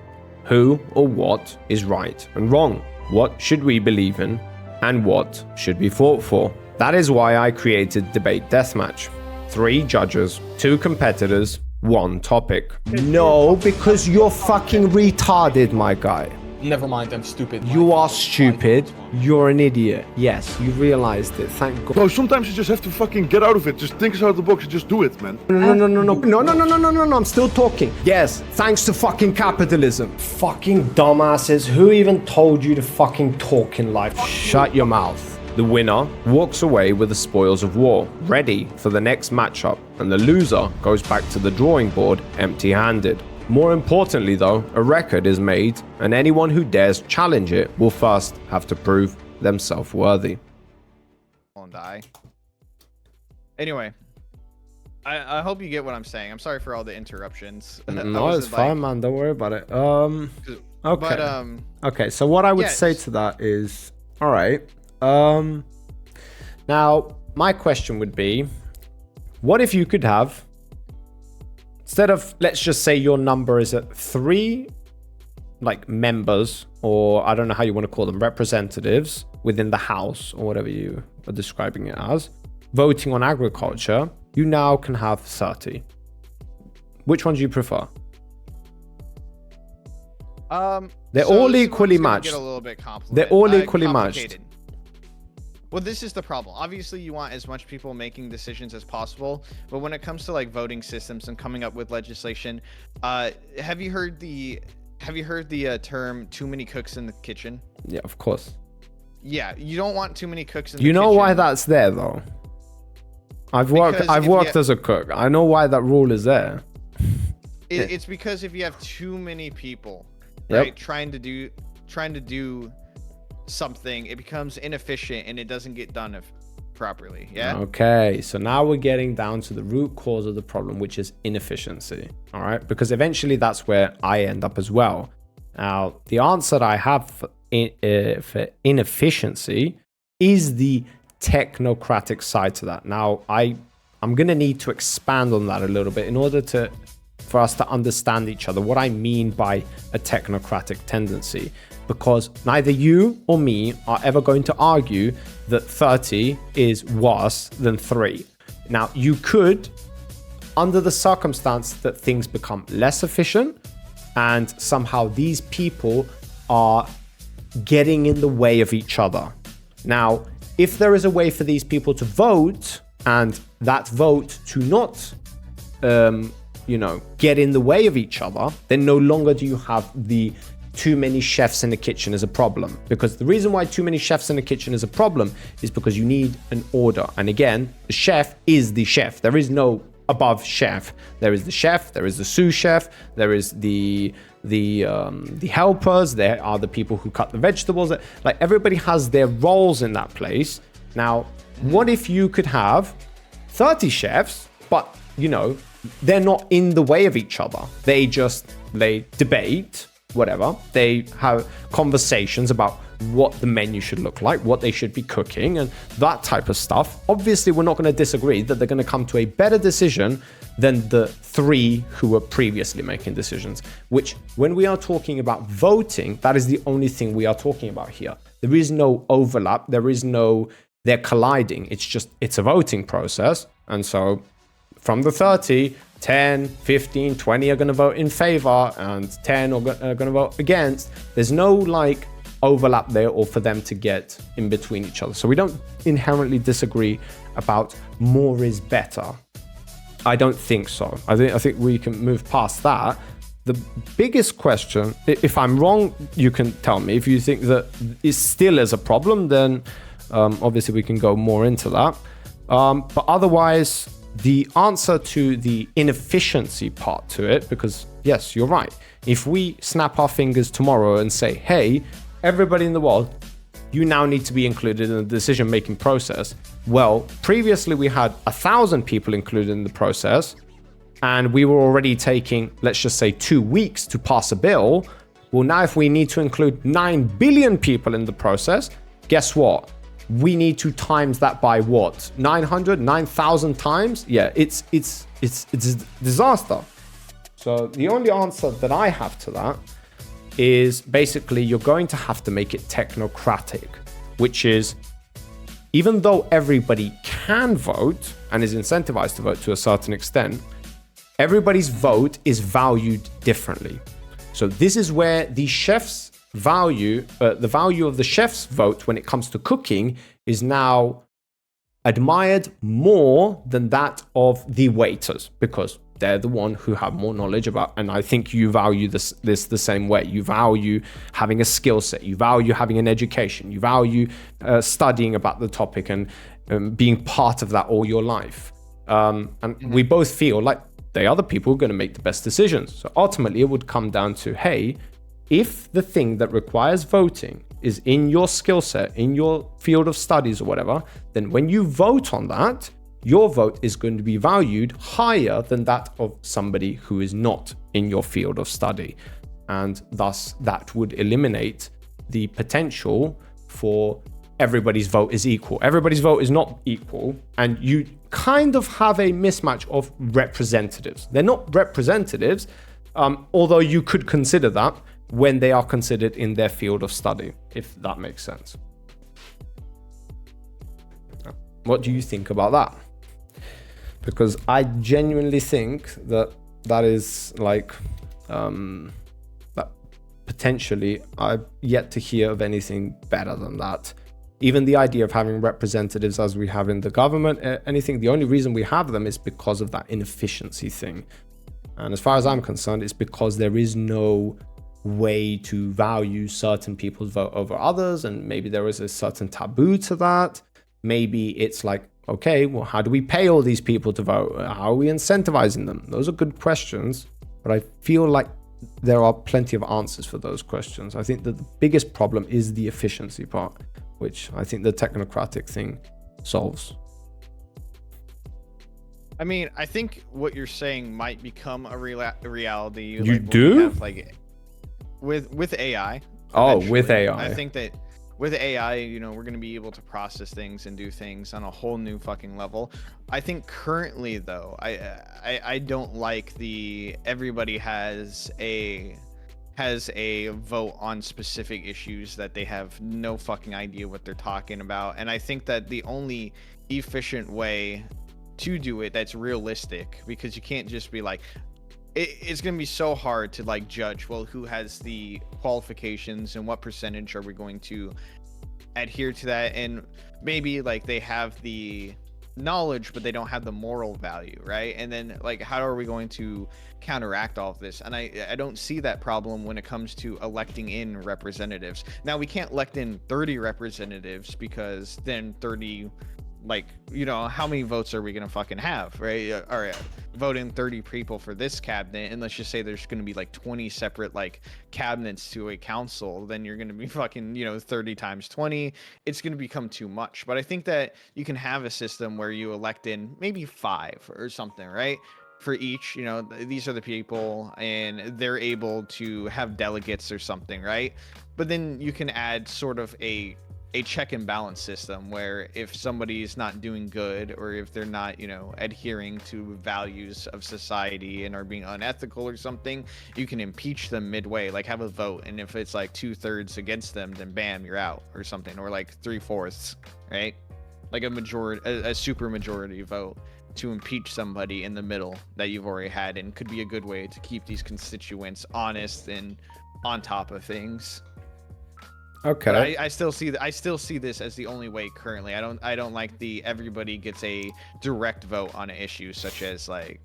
Who or what is right and wrong? What should we believe in? And what should be fought for? That is why I created Debate Deathmatch. 3 judges, 2 competitors, 1 topic. No, because you're fucking retarded, my guy. Never mind, I'm stupid. You are stupid. You're an idiot. Yes, you realized it. Thank God. Bro, sometimes you just have to fucking get out of it. Just think outside the box and just do it, man. No, I'm still talking. Yes, thanks to fucking capitalism. Fucking dumbasses. Who even told you to fucking talk in life? Shut your mouth. The winner walks away with the spoils of war, ready for the next matchup, and the loser goes back to the drawing board empty-handed. More importantly though, a record is made, and anyone who dares challenge it will first have to prove themselves worthy. Won't die. Anyway, I hope you get what I'm saying. I'm sorry for all the interruptions. No, it's fine, man. Don't worry about it. Okay. But, okay, so what I would say to that is, all right. Now, my question would be, what if you could have, instead of, let's just say your number is at 3, like, members, or I don't know how you want to call them, representatives within the house, or whatever you are describing it as, voting on agriculture, you now can have 30. Which one do you prefer? They're all equally matched. Get a little bit complicated. They're all equally matched. Well, this is the problem. Obviously, you want as much people making decisions as possible, but when it comes to like voting systems and coming up with legislation, have you heard the term "too many cooks in the kitchen"? Yeah, of course. Yeah, you don't want too many cooks in the You kitchen. know why that's there though? I've worked as a cook. I know why that rule is there. It's because if you have too many people, Yep. right, trying to do something, it becomes inefficient and it doesn't get done properly. Yeah. Okay, so now we're getting down to the root cause of the problem, which is inefficiency. All right, because eventually that's where I end up as well. Now, the answer that I have for inefficiency is the technocratic side to that. Now, I'm going to need to expand on that a little bit in order for us to understand each other, what I mean by a technocratic tendency, because neither you or me are ever going to argue that 30 is worse than 3. Now, you could, under the circumstance that things become less efficient and somehow these people are getting in the way of each other. Now, if there is a way for these people to vote and that vote to not get in the way of each other, then no longer do you have the too many chefs in the kitchen as a problem. Because the reason why too many chefs in the kitchen is a problem is because you need an order. And again, the chef is the chef. There is no above chef. There is the chef, there is the sous chef, there is the helpers, there are the people who cut the vegetables. Like, everybody has their roles in that place. Now, what if you could have 30 chefs, but they're not in the way of each other. They debate, whatever. They have conversations about what the menu should look like, what they should be cooking, and that type of stuff. Obviously, we're not going to disagree that they're going to come to a better decision than the 3 who were previously making decisions, which when we are talking about voting, that is the only thing we are talking about here. There is no overlap. They're colliding. It's a voting process. And so from the 30, 10, 15, 20 are going to vote in favor and 10 are going to vote against. There's no overlap there or for them to get in between each other. So we don't inherently disagree about more is better. I don't think so. I think we can move past that. The biggest question, if I'm wrong, you can tell me. If you think that it still is a problem, then obviously we can go more into that. But otherwise, the answer to the inefficiency part to it, because yes, you're right. If we snap our fingers tomorrow and say, hey, everybody in the world, you now need to be included in the decision-making process. Well, previously we had 1,000 people included in the process, and we were already taking, let's just say, 2 weeks to pass a bill. Well, now if we need to include 9 billion people in the process, guess what? We need to times that by what? 9,000 times? Yeah, it's a disaster. So the only answer that I have to that is basically you're going to have to make it technocratic, which is even though everybody can vote and is incentivized to vote to a certain extent, everybody's vote is valued differently. So this is where the chef's value, the value of the chef's vote when it comes to cooking is now admired more than that of the waiters, because they're the one who have more knowledge about, and I think you value this the same way. You value having a skill set, you value having an education, you value studying about the topic and being part of that all your life. And we both feel like they are the people who are going to make the best decisions. So ultimately it would come down to, hey, if the thing that requires voting is in your skill set, in your field of studies or whatever, then when you vote on that, your vote is going to be valued higher than that of somebody who is not in your field of study. And thus that would eliminate the potential for everybody's vote is equal. Everybody's vote is not equal. And you kind of have a mismatch of representatives. They're not representatives, although you could consider that when they are considered in their field of study, if that makes sense. What do you think about that? Because I genuinely think that is like, that potentially I've yet to hear of anything better than that. Even the idea of having representatives as we have in the government, anything, the only reason we have them is because of that inefficiency thing. And as far as I'm concerned, it's because there is no way to value certain people's vote over others, and maybe there is a certain taboo to that. Maybe it's like, okay, well, how do we pay all these people to vote? How are we incentivizing them? Those are good questions, but I feel like there are plenty of answers for those questions. I think that the biggest problem is the efficiency part, which I think the technocratic thing solves. I mean, I think what you're saying might become a reality. You like, do? Have, like, with AI. Oh, with AI. I think that with AI, you know, we're going to be able to process things and do things on a whole new fucking level. I think currently, though, I don't like the everybody has a vote on specific issues that they have no fucking idea what they're talking about. And I think that the only efficient way to do it that's realistic, because you can't just be like, it's going to be so hard to like judge, well, who has the qualifications and what percentage are we going to adhere to that. And maybe like they have the knowledge, but they don't have the moral value, right? And then like, how are we going to counteract all of this? And I don't see that problem when it comes to electing in representatives. Now, we can't elect in 30 representatives, because then 30, like, you know, how many votes are we gonna fucking have, right? All right, vote in 30 people for this cabinet, and let's just say there's gonna be like 20 separate like cabinets to a council. Then you're gonna be fucking, you know, 30 times 20. It's gonna become too much. But I think that you can have a system where you elect in maybe 5 or something, right? For each, you know, these are the people, and they're able to have delegates or something, right? But then you can add sort of a check and balance system where if somebody's not doing good, or if they're not, you know, adhering to values of society and are being unethical or something, you can impeach them midway, like have a vote. And if it's like 2/3 against them, then bam, you're out or something, or like 3/4, right? Like a majority, a super majority vote to impeach somebody in the middle that you've already had, and could be a good way to keep these constituents honest and on top of things. Okay. But I still see this as the only way currently. I don't like the everybody gets a direct vote on an issue, such as like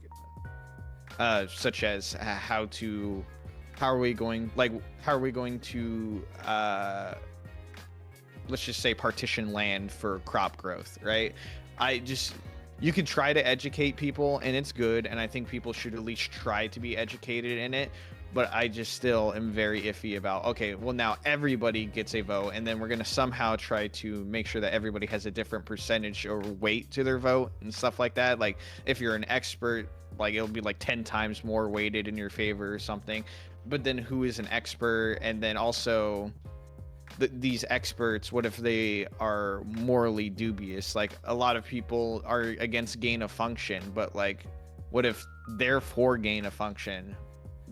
how are we going to let's just say partition land for crop growth, right? You could try to educate people, and it's good, and I think people should at least try to be educated in it. But I just still am very iffy about, okay, well, now everybody gets a vote, and then we're going to somehow try to make sure that everybody has a different percentage or weight to their vote and stuff like that. Like, if you're an expert, like, it'll be like 10 times more weighted in your favor or something. But then who is an expert? And then also, these experts, what if they are morally dubious? Like, a lot of people are against gain of function, but, like, what if they're for gain of function?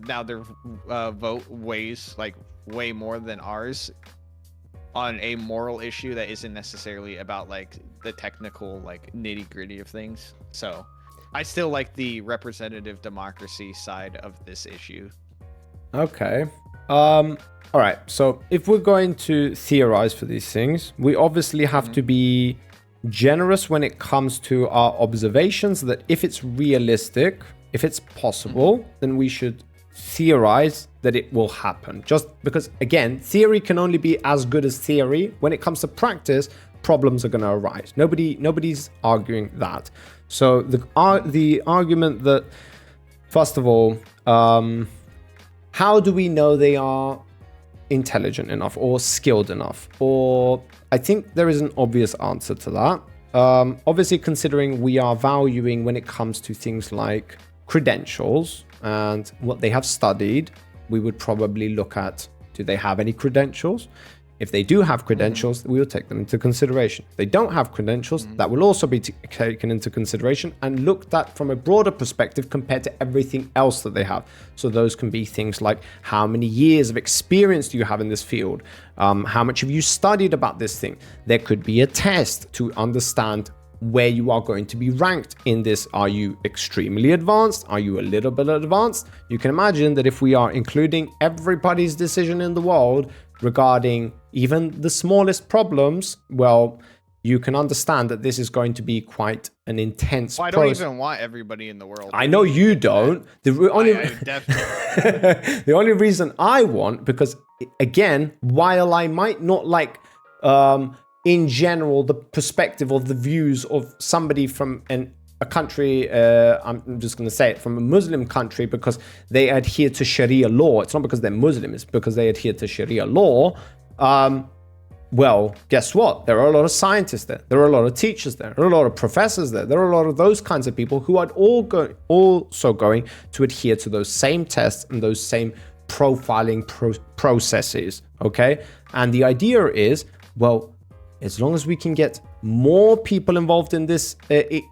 Now their vote weighs like way more than ours on a moral issue that isn't necessarily about like the technical like nitty-gritty of things. So I still like the representative democracy side of this issue. Okay. All right. So if we're going to theorize for these things, we obviously have to be generous when it comes to our observations, that if it's realistic, if it's possible, then we should theorize that it will happen. Just because, again, theory can only be as good as theory. When it comes to practice, problems are going to arise. Nobody's arguing that. So the argument that, first of all, how do we know they are intelligent enough or skilled enough? Or I think there is an obvious answer to that. Obviously, considering we are valuing when it comes to things like credentials and what they have studied, we would probably look at, do they have any credentials? If they do have credentials, we will take them into consideration. If they don't have credentials, that will also be taken into consideration and looked at from a broader perspective compared to everything else that they have. So those can be things like, how many years of experience do you have in this field? How much have you studied about this thing? There could be a test to understand where you are going to be ranked in this. Are you extremely advanced? Are you a little bit advanced? You can imagine that if we are including everybody's decision in the world regarding even the smallest problems, well, you can understand that this is going to be quite an intense I don't even want everybody in the world. I know you don't. The only I definitely. the only reason I want, because again, while I might not like in general the perspective of the views of somebody from a country, I'm just going to say it, from a Muslim country, because they adhere to Sharia law. It's not because they're Muslim, it's because they adhere to Sharia law. Well, guess what? There are a lot of scientists there. There are a lot of teachers there. There are a lot of professors there. There are a lot of those kinds of people who are also going to adhere to those same tests and those same profiling processes, okay? And the idea is, well, as long as we can get more people involved in this, if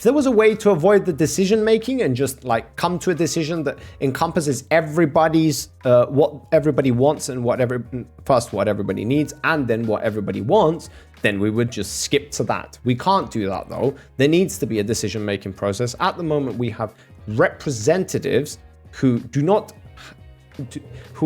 there was a way to avoid the decision making and just like come to a decision that encompasses everybody's what everybody wants and what everybody needs and then what everybody wants, then we would just skip to that. We can't do that though. There needs to be a decision making process. At the moment, we have representatives who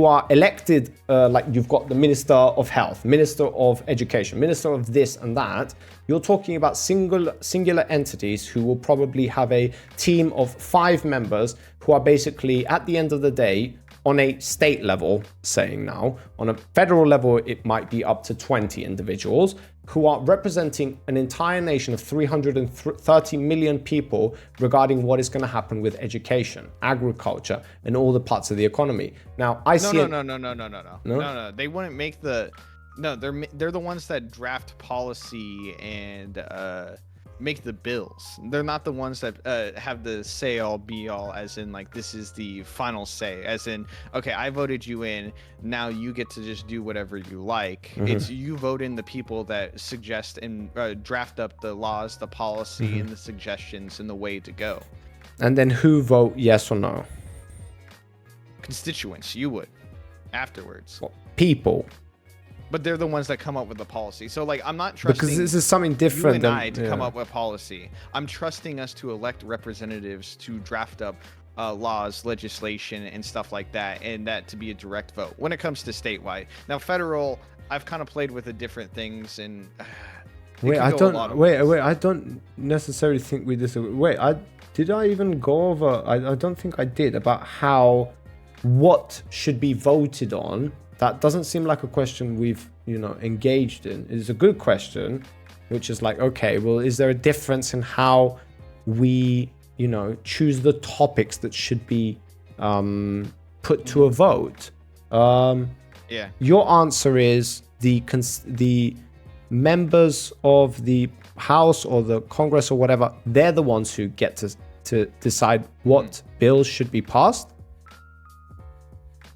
are elected, like you've got the Minister of Health, Minister of Education, Minister of this and that. You're talking about singular entities who will probably have a team of 5 members who are basically, at the end of the day, on a state level, saying now, on a federal level, it might be up to 20 individuals who are representing an entire nation of 330 million people regarding what is going to happen with education, agriculture, and all the parts of the economy. Now, No. They wouldn't make the. No, they're the ones that draft policy and make the bills. They're not the ones that have the say all be all, as in like this is the final say, as in okay, I voted you in, now you get to just do whatever you like. It's you vote in the people that suggest and draft up the laws, the policy, and the suggestions and the way to go. And then who vote yes or no? Constituents, you would afterwards. Well, people. But they're the ones that come up with the policy. So like, I'm not trusting because this is something different you and I to come up with policy. I'm trusting us to elect representatives to draft up laws, legislation, and stuff like that, and that to be a direct vote when it comes to statewide. Now, federal, I've kind of played with the different things, and I don't necessarily think we disagree. Did I even go over? I don't think I did, about what should be voted on. That doesn't seem like a question we've, engaged in. It's a good question, which is like, okay, well, is there a difference in how we, choose the topics that should be put to a vote? Yeah. Your answer is the members of the House or the Congress or whatever, they're the ones who get to decide what bills should be passed.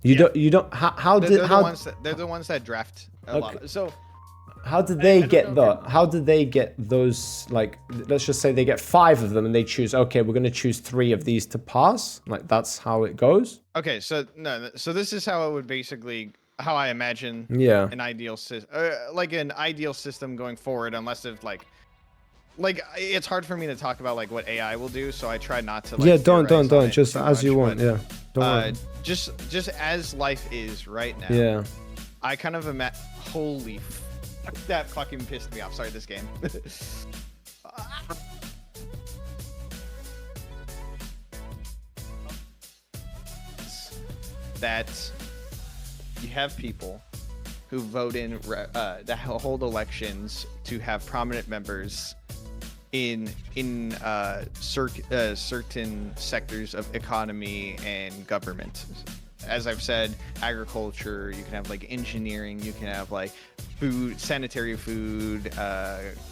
They're the ones that draft a lot. So how did they get those, like, let's just say they get 5 of them and they choose, okay, we're going to choose 3 of these to pass, like that's how it goes? Okay, so this is how it would basically, how I imagine an ideal system going forward, unless if like it's hard for me to talk about like what AI will do, so I try not to don't just as you want. Just as life is right now. I kind of holy fuck, that fucking pissed me off. Sorry, this game. That you have people who vote in that hold elections to have prominent members in certain sectors of economy and government. As I've said, agriculture, you can have like engineering, you can have like food, sanitary food,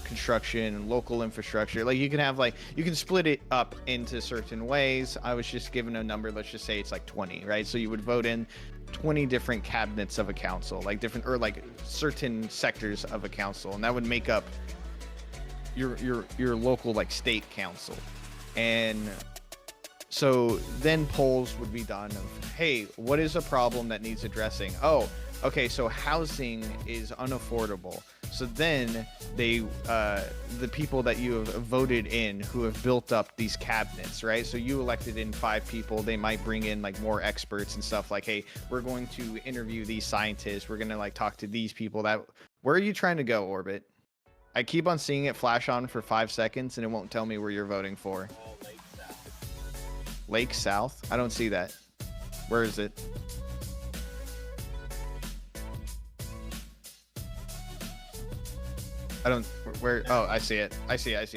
construction, local infrastructure. Like you can split it up into certain ways. I was just given a number, let's just say it's like 20, right? So you would vote in 20 different cabinets of a council, like different, or like certain sectors of a council, and that would make up your local like state council. And so then polls would be done of, hey, what is a problem that needs addressing? Oh, okay, so housing is unaffordable. So then they, the people that you have voted in who have built up these cabinets, right? So you elected in 5 people. They might bring in like more experts and stuff like, hey, we're going to interview these scientists. We're going to like talk to these people. Where are you trying to go, Orbit? I keep on seeing it flash on for 5 seconds and it won't tell me where you're voting for. Lake South? I don't see that. Where is it? I don't, where, oh, I see it. I see it.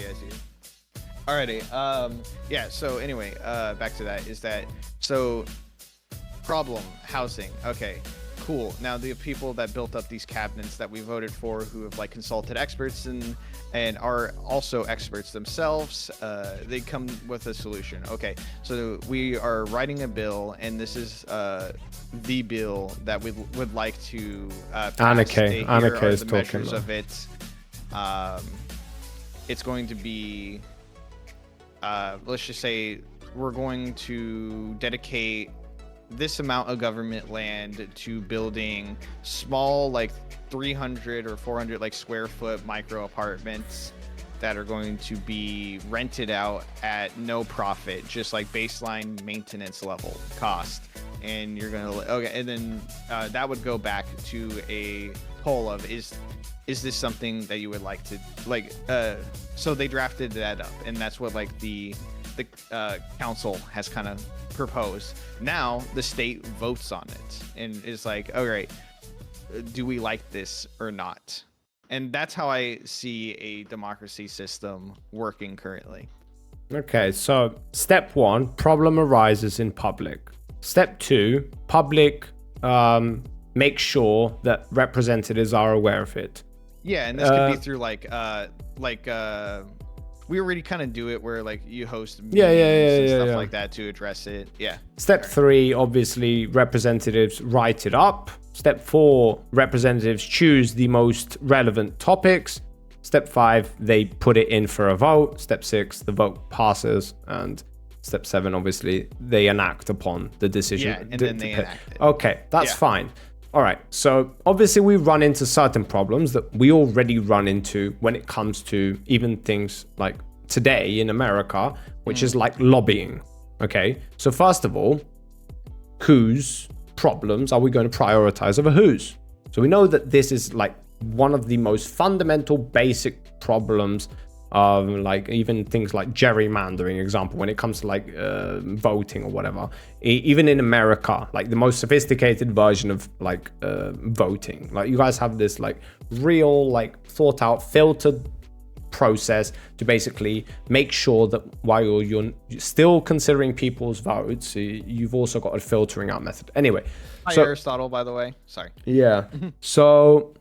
Alrighty, yeah, so anyway, back to that, is that, so, problem, housing, okay, cool. Now the people that built up these cabinets that we voted for, who have like consulted experts and are also experts themselves, they come with a solution. Okay, so we are writing a bill, and this is the bill that we would like to pass. Annika is talking measures of it. It's going to be, let's just say we're going to dedicate this amount of government land to building small, like 300 or 400 like square foot micro apartments that are going to be rented out at no profit, just like baseline maintenance level cost. And you're gonna, okay, and then that would go back to a poll of is this something that you would like to like, so they drafted that up, and that's what like the council has kind of proposed. Now the state votes on it and is like, all right, do we like this or not? And that's how I see a democracy system working currently. Okay, so step 1, problem arises in public. Step 2, public make sure that representatives are aware of it. Yeah, and this could be through we already kind of do it where like you host meetings and stuff like that to address it. Yeah. Step 3, obviously representatives write it up. Step 4, representatives choose the most relevant topics. Step 5, they put it in for a vote. Step 6, the vote passes. And step 7, obviously, they enact upon the decision. Yeah, and then they enact it. Okay, that's fine. All right, so obviously we run into certain problems that we already run into when it comes to even things like today in America, which is like lobbying. Okay, so first of all, whose problems are we going to prioritize over whose? So we know that this is like one of the most fundamental basic problems of like even things like gerrymandering, example, when it comes to like voting or whatever. Even in America, like the most sophisticated version of like voting, like you guys have this like real like thought out filtered process to basically make sure that while you're still considering people's votes, you've also got a filtering out method. Anyway, hi Aristotle, by the way, sorry. Yeah. So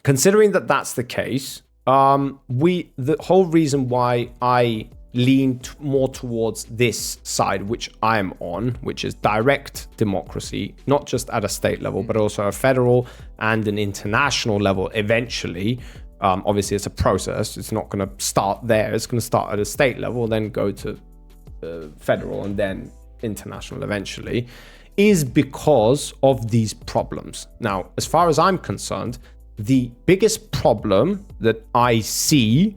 considering that that's the case, the whole reason why I lean more towards this side, which I'm on, which is direct democracy, not just at a state level, but also a federal and an international level eventually. Obviously, it's a process. It's not going to start there. It's going to start at a state level, then go to federal and then international eventually, is because of these problems. Now, as far as I'm concerned, the biggest problem that I see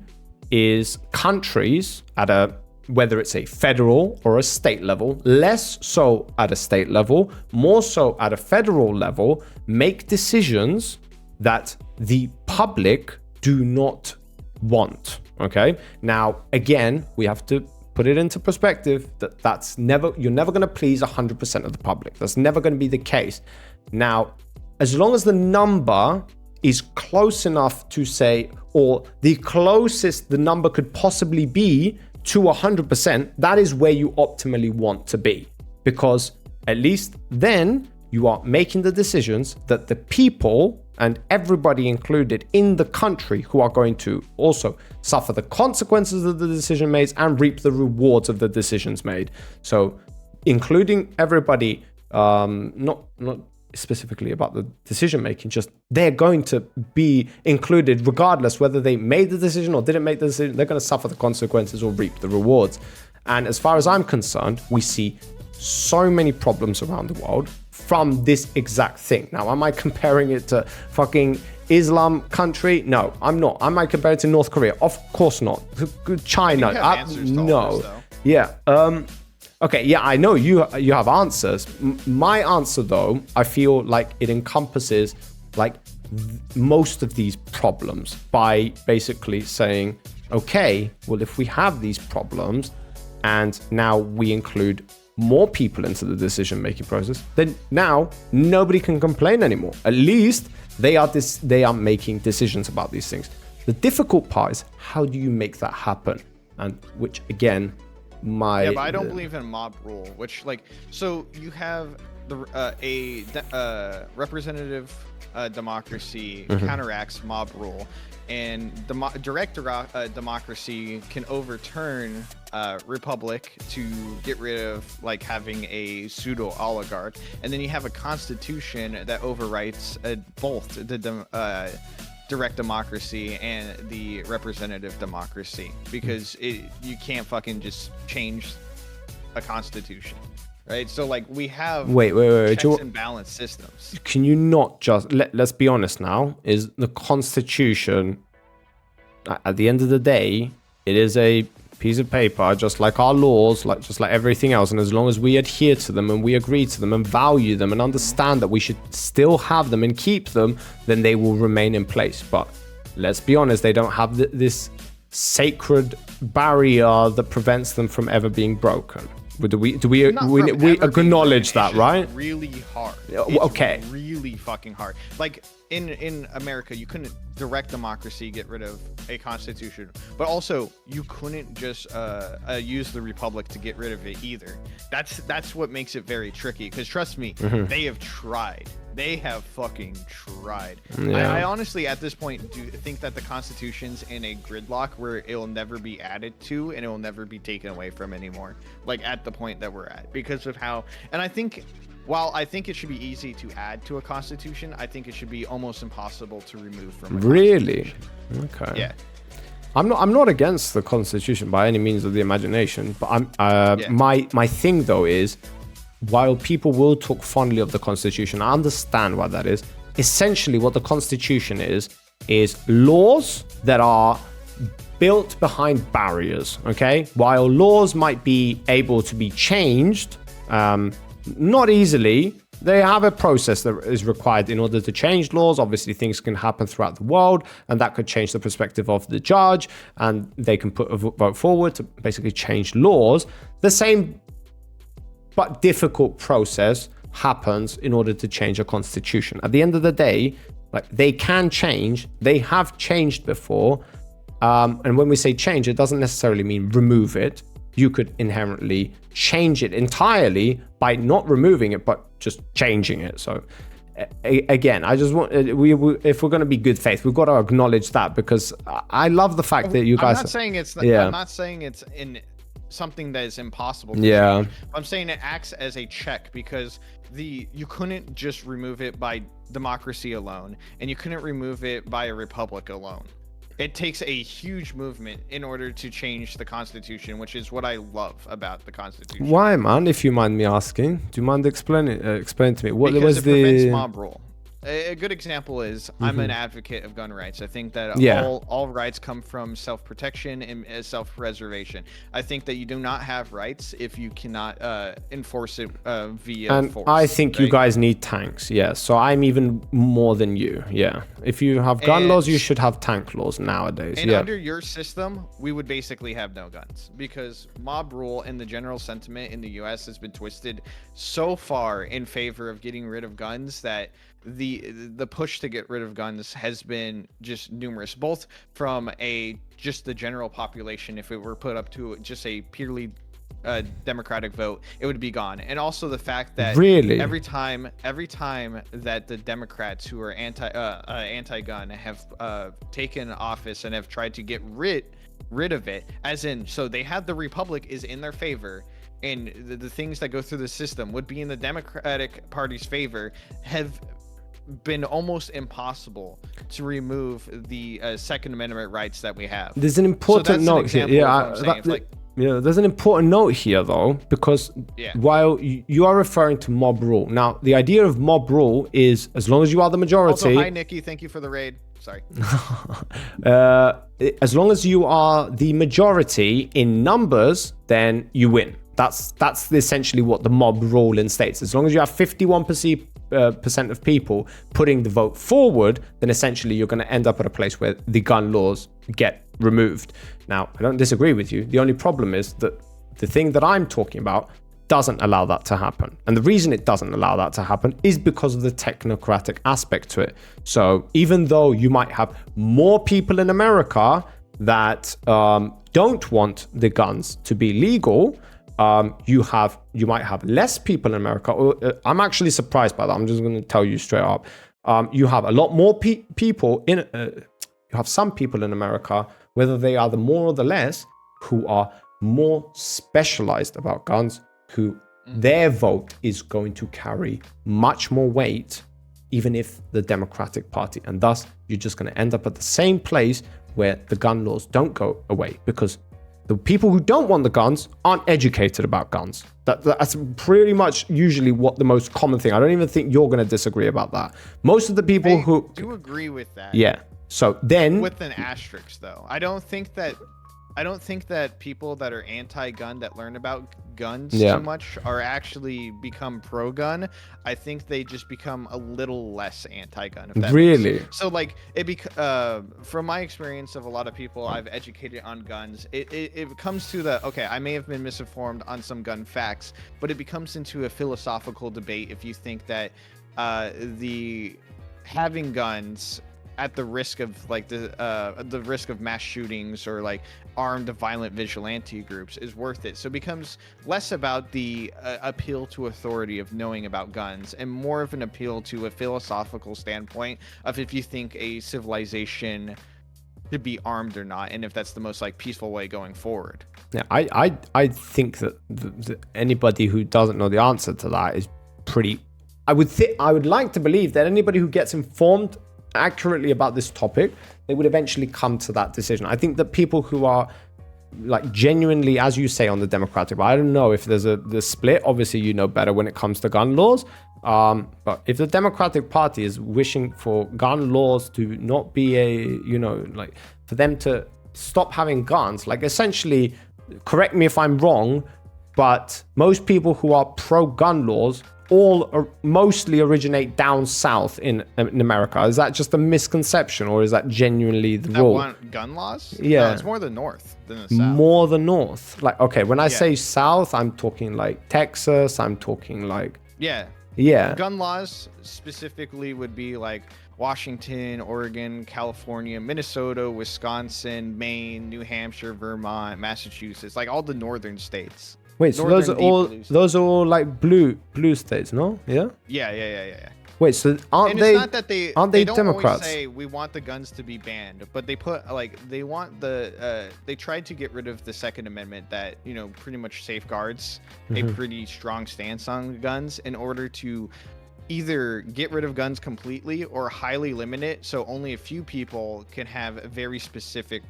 is countries at whether it's a federal or a state level, less so at a state level, more so at a federal level, make decisions that the public do not want. Okay. Now, again, we have to put it into perspective that you're never going to please 100% of the public. That's never going to be the case. Now, as long as the number is close enough to say, or the closest the number could possibly be to 100%, that is where you optimally want to be. Because at least then you are making the decisions that the people and everybody included in the country who are going to also suffer the consequences of the decision made and reap the rewards of the decisions made. So including everybody, not specifically about the decision making, just they're going to be included regardless whether they made the decision or didn't make the decision. They're going to suffer the consequences or reap the rewards. And as far as I'm concerned, we see so many problems around the world from this exact thing. Now, am I comparing it to fucking Islam country? No, I'm not. I might compare it to North Korea. Of course not. China? No. Yeah. Okay. Yeah, I know you have answers. My answer, though, I feel like it encompasses like most of these problems by basically saying, okay, well, if we have these problems and now we include more people into the decision-making process, then now nobody can complain anymore. At least they are making decisions about these things. The difficult part is, how do you make that happen? And which, again, but I don't believe in mob rule, which, like, so you have a representative democracy counteracts mob rule, and direct democracy can overturn republic to get rid of like having a pseudo oligarch, and then you have a constitution that overwrites both the direct democracy and the representative democracy, because you can't fucking just change a constitution, right? So like we have wait checks and balance systems. Can you not just let's be honest now? Is the constitution, at the end of the day, it is a piece of paper, just like our laws, just like everything else, and as long as we adhere to them and we agree to them and value them and understand that we should still have them and keep them, then they will remain in place. But let's be honest, they don't have this sacred barrier that prevents them from ever being broken. Do we acknowledge that, right? Really hard. Okay. It's really fucking hard. Like in America, you couldn't direct democracy get rid of a constitution, but also you couldn't just use the republic to get rid of it either. That's what makes it very tricky. Because trust me, they have tried. They have fucking tried. Yeah. I honestly, at this point, do think that the Constitution's in a gridlock where it'll never be added to and it will never be taken away from anymore. Like at the point that we're at, because of how. And I think, while I think it should be easy to add to a Constitution, I think it should be almost impossible to remove from a Really? Constitution. Okay. Yeah. I'm not against the Constitution by any means of the imagination, but my thing though is, while people will talk fondly of the Constitution, I understand why that is. Essentially, what the Constitution is laws that are built behind barriers, okay? While laws might be able to be changed, not easily, they have a process that is required in order to change laws. Obviously, things can happen throughout the world, and that could change the perspective of the judge, and they can put a vote forward to basically change laws. The same but difficult process happens in order to change a constitution. At the end of the day, like, they can change, they have changed before. And when we say change, it doesn't necessarily mean remove it. You could inherently change it entirely by not removing it, but just changing it. So again, I just want, if we're going to be good faith, we've got to acknowledge that, because I love the fact that you guys. I'm not saying it's in something that is impossible to change. I'm saying it acts as a check, because you couldn't just remove it by democracy alone, and you couldn't remove it by a republic alone. It takes a huge movement in order to change the Constitution, which is what I love about the Constitution. Why, man? If you mind me asking, do you mind explain to me what because was it the prevents mob rule. A good example is I'm an advocate of gun rights. I think that all rights come from self-protection and self-preservation. I think that you do not have rights if you cannot enforce it via force. I think you guys need tanks. Yeah, so I'm even more than you. Yeah, if you have gun laws, you should have tank laws nowadays. And under your system, we would basically have no guns, because mob rule and the general sentiment in the U.S. has been twisted so far in favor of getting rid of guns that the push to get rid of guns has been just numerous, both from just the general population. If it were put up to just a purely democratic vote, it would be gone. And also the fact that every time that the Democrats who are anti-gun have taken office and have tried to get rid of it, as in, so they have the republic is in their favor, and the things that go through the system would be in the Democratic Party's favor, have been almost impossible to remove the Second Amendment rights that we have. There's an important note here. there's an important note here though, because while you are referring to mob rule, now the idea of mob rule is as long as you are the majority. Also, hi Nikki, thank you for the raid. Sorry. As long as you are the majority in numbers, then you win. That's essentially what the mob rule states. As long as you have 51% of people putting the vote forward, then essentially you're going to end up at a place where the gun laws get removed. Now, I don't disagree with you. The only problem is that the thing that I'm talking about doesn't allow that to happen. And the reason it doesn't allow that to happen is because of the technocratic aspect to it. So even though you might have more people in America that don't want the guns to be legal, you might have less people in America. I'm actually surprised by that. I'm just going to tell you straight up. You have a lot more people in. You have some people in America, whether they are the more or the less, who are more specialized about guns, who their vote is going to carry much more weight, even if the Democratic Party, and thus you're just going to end up at the same place where the gun laws don't go away, because the people who don't want the guns aren't educated about guns. That's pretty much usually what the most common thing. I don't even think you're going to disagree about that. Most of the people who do agree with that. Yeah. So then, with an asterisk though, I don't think that people that are anti-gun that learn about guns too much are actually become pro-gun. I think they just become a little less anti-gun. If that really? So like from my experience of a lot of people I've educated on guns, it comes to the, okay, I may have been misinformed on some gun facts, but it becomes into a philosophical debate if you think that the having guns at the risk of like the risk of mass shootings or like armed violent vigilante groups is worth it. So it becomes less about the appeal to authority of knowing about guns and more of an appeal to a philosophical standpoint of if you think a civilization should be armed or not, and if that's the most like peaceful way going forward. Yeah, I think that anybody who doesn't know the answer to that is pretty. I would like to believe that anybody who gets informed accurately about this topic, they would eventually come to that decision. I think that people who are like genuinely, as you say, on the Democratic, but I don't know if there's the split. Obviously, you know better when it comes to gun laws. But if the Democratic Party is wishing for gun laws to not be for them to stop having guns, like essentially, correct me if I'm wrong, but most people who are pro-gun laws mostly originate down south in America. Is that just a misconception, or is that genuinely the rule? Want gun laws? Yeah, no, it's more the north than the south. More the north. Like, okay, when I say south, I'm talking like Texas. I'm talking like yeah. Gun laws specifically would be like Washington, Oregon, California, Minnesota, Wisconsin, Maine, New Hampshire, Vermont, Massachusetts, like all the northern states. Wait, so those are all like blue states, no? Yeah. Yeah. Wait, so aren't they? It's not that they don't Democrats? Always say we want the guns to be banned, but they put like they want they tried to get rid of the Second Amendment that pretty much safeguards a pretty strong stance on guns in order to either get rid of guns completely or highly limit it so only a few people can have very specific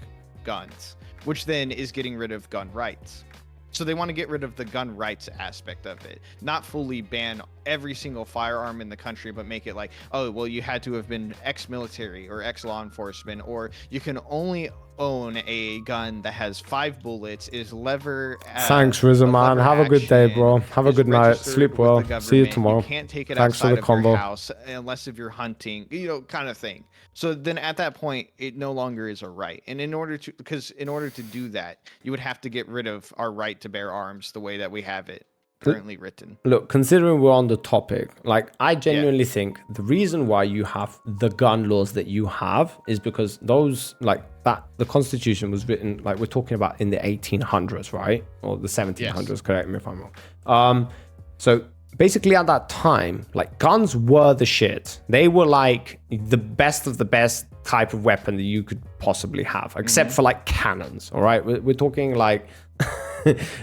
guns, which then is getting rid of gun rights. So they want to get rid of the gun rights aspect of it, not fully ban every single firearm in the country, but make it like, oh, well, you had to have been ex-military or ex-law enforcement, or you can only own a gun that has 5 bullets, is lever. Thanks, Rizzo, man. Have a good day, bro. Have a good night. Sleep well. See you tomorrow. You can't take it outside of your house unless if you're hunting, kind of thing. So then at that point, it no longer is a right. And in order to do that, you would have to get rid of our right to bear arms the way that we have it currently written. Look, considering we're on the topic, like I genuinely think the reason why you have the gun laws that you have is because those the Constitution was written, like we're talking about in the 1800s, right? Or the 1700s, yes. Correct me if I'm wrong. So basically at that time, like guns were the shit. They were like the best of the best type of weapon that you could possibly have, except for like cannons. All right, we're talking like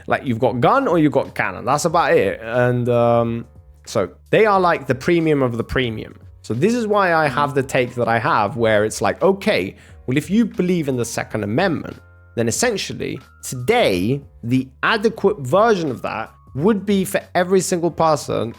like you've got gun or you've got cannon. That's about it. And so they are like the premium of the premium. So this is why I have the take that I have, where it's like, okay, well, if you believe in the Second Amendment, then essentially today, the adequate version of that would be for every single person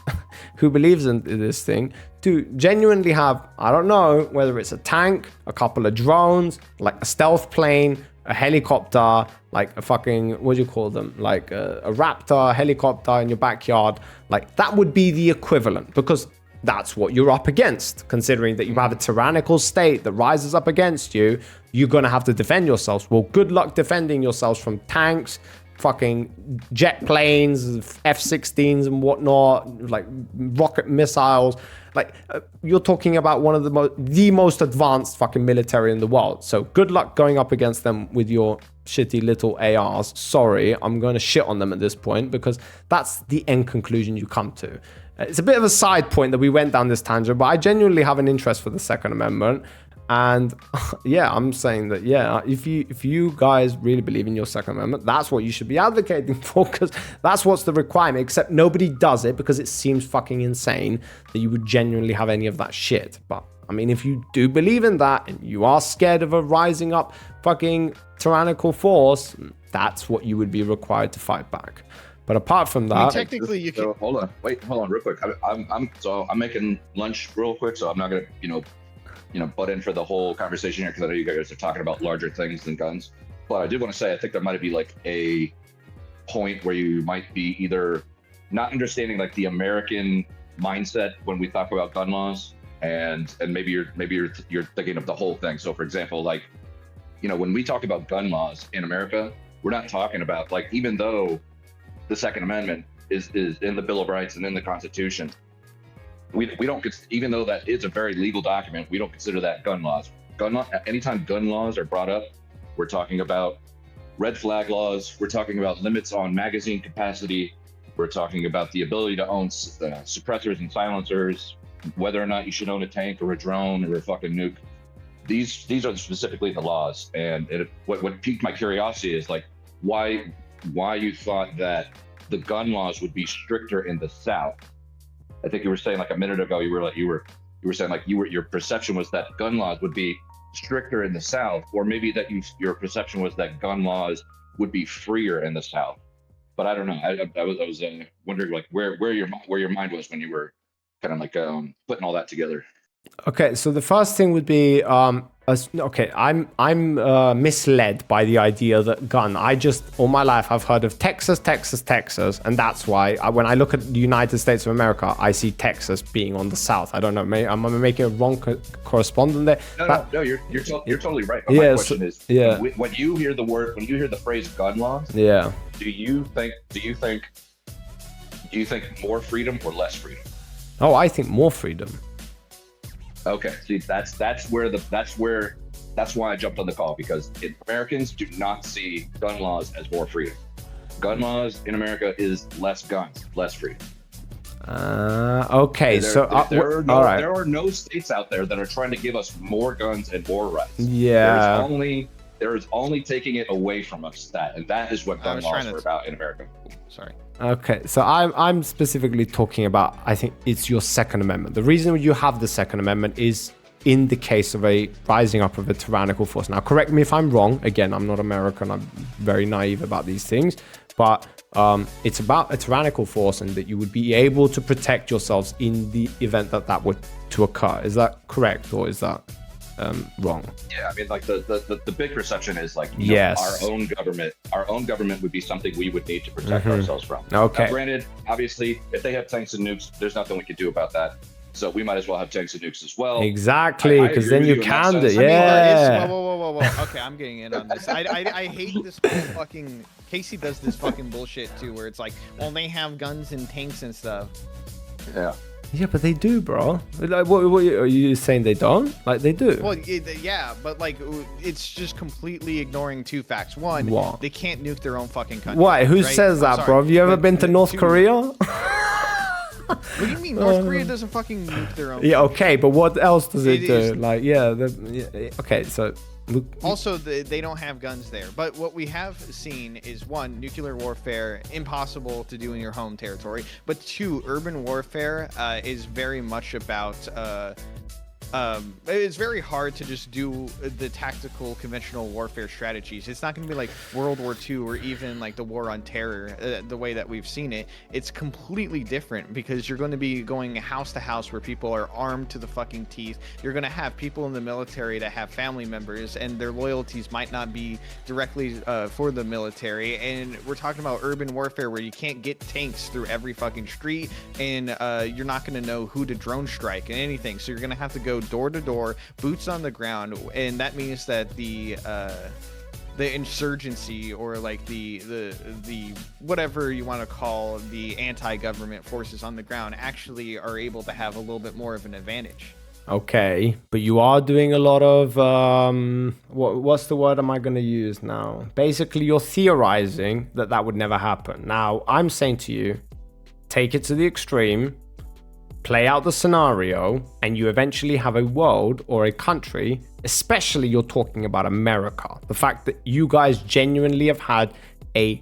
who believes in this thing to genuinely have, I don't know, whether it's a tank, a couple of drones, like a stealth plane, a helicopter, like a fucking, what do you call them? Like a Raptor, a helicopter in your backyard. Like that would be the equivalent, because that's what you're up against. Considering that you have a tyrannical state that rises up against you, you're going to have to defend yourselves. Well, good luck defending yourselves from tanks, fucking jet planes, F-16s and whatnot, like rocket missiles. Like you're talking about one of the most advanced fucking military in the world. So good luck going up against them with your shitty little ARs. Sorry, I'm going to shit on them at this point, because that's the end conclusion you come to. It's a bit of a side point that we went down this tangent, but I genuinely have an interest for the Second Amendment. And yeah, I'm saying that, yeah, if you guys really believe in your Second Amendment, that's what you should be advocating for, because that's what's the requirement, except nobody does it because it seems fucking insane that you would genuinely have any of that shit. But I mean, if you do believe in that and you are scared of a rising up fucking tyrannical force, that's what you would be required to fight back. But apart from that, technically you can. Hold on, real quick. I'm making lunch real quick, so I'm not gonna butt in for the whole conversation here, because I know you guys are talking about larger things than guns. But I did want to say, I think there might be like a point where you might be either not understanding like the American mindset when we talk about gun laws, and maybe you're thinking of the whole thing. So for example, like, when we talk about gun laws in America, we're not talking about, like, even though the Second Amendment is in the Bill of Rights and in the Constitution, we don't, even though that is a very legal document, we don't consider that gun laws. Anytime gun laws are brought up, we're talking about red flag laws, we're talking about limits on magazine capacity, we're talking about the ability to own suppressors and silencers, whether or not you should own a tank or a drone or a fucking nuke. These are specifically the laws. And what piqued my curiosity is like why you thought that the gun laws would be stricter in the South. I think you were saying like a minute ago, you were saying like your perception was that gun laws would be stricter in the South, or maybe that your perception was that gun laws would be freer in the South. But I don't know. I was wondering like where your mind was when you were kind of like putting all that together. Okay, so the first thing would be I'm misled by the idea that gun. I just all my life I've heard of Texas, and that's why when I look at the United States of America, I see Texas being on the South. I don't know, maybe I'm making a wrong correspondent there. No, you're totally right. But my question is, when you hear the phrase gun laws, yeah, do you think more freedom or less freedom? Oh, I think more freedom. Okay, see, that's why I jumped on the call, because Americans do not see gun laws as more freedom. Gun laws in America is less guns, less freedom. Okay, there are no states out there that are trying to give us more guns and more rights. Yeah, there is only taking it away from us. That is what gun laws are about in America. Sorry. Okay, so I'm specifically talking about, I think it's your Second Amendment. The reason you have the Second Amendment is in the case of a rising up of a tyrannical force. Now, correct me if I'm wrong. Again, I'm not American. I'm very naive about these things. But it's about a tyrannical force, and that you would be able to protect yourselves in the event that were to occur. Is that correct, or is that wrong? Yeah, I mean, like the big perception is like, yes, our own government would be something we would need to protect ourselves from. Okay. Now, granted, obviously, if they have tanks and nukes, there's nothing we could do about that. So we might as well have tanks and nukes as well. Exactly, because then you can do. Yeah. Whoa. Okay, I'm getting in on this. I hate this fucking. Casey does this fucking bullshit too, where it's like, well, they have guns and tanks and stuff. Yeah. Yeah, but they do, bro. Like, what are you saying they don't? Like, they do. Well, yeah, but like, it's just completely ignoring two facts. One, they can't nuke their own fucking country. Why? Who says that, bro? Have you ever been to North Korea? What do you mean? North Korea doesn't fucking nuke their own. Yeah, okay, but what else does it do? Like, okay, so. Also, they don't have guns there. But what we have seen is, one, nuclear warfare, impossible to do in your home territory. But two, urban warfare is very much about it's very hard to just do the tactical conventional warfare strategies. It's not going to be like World War II or even like the war on terror, the way that we've seen it. It's completely different because you're going to be going house to house where people are armed to the fucking teeth. You're going to have people in the military that have family members and their loyalties might not be directly for the military. And we're talking about urban warfare where you can't get tanks through every fucking street, and you're not going to know who to drone strike and anything. So you're going to have to go door to door, boots on the ground, and that means that the insurgency, or like the whatever you want to call the anti-government forces on the ground, actually are able to have a little bit more of an advantage. Okay, but you are doing a lot of what's the word am I going to use now? Basically, you're theorizing that would never happen. Now, I'm saying to you, take it to the extreme, play out the scenario, and you eventually have a world or a country, especially you're talking about America. The fact that you guys genuinely have had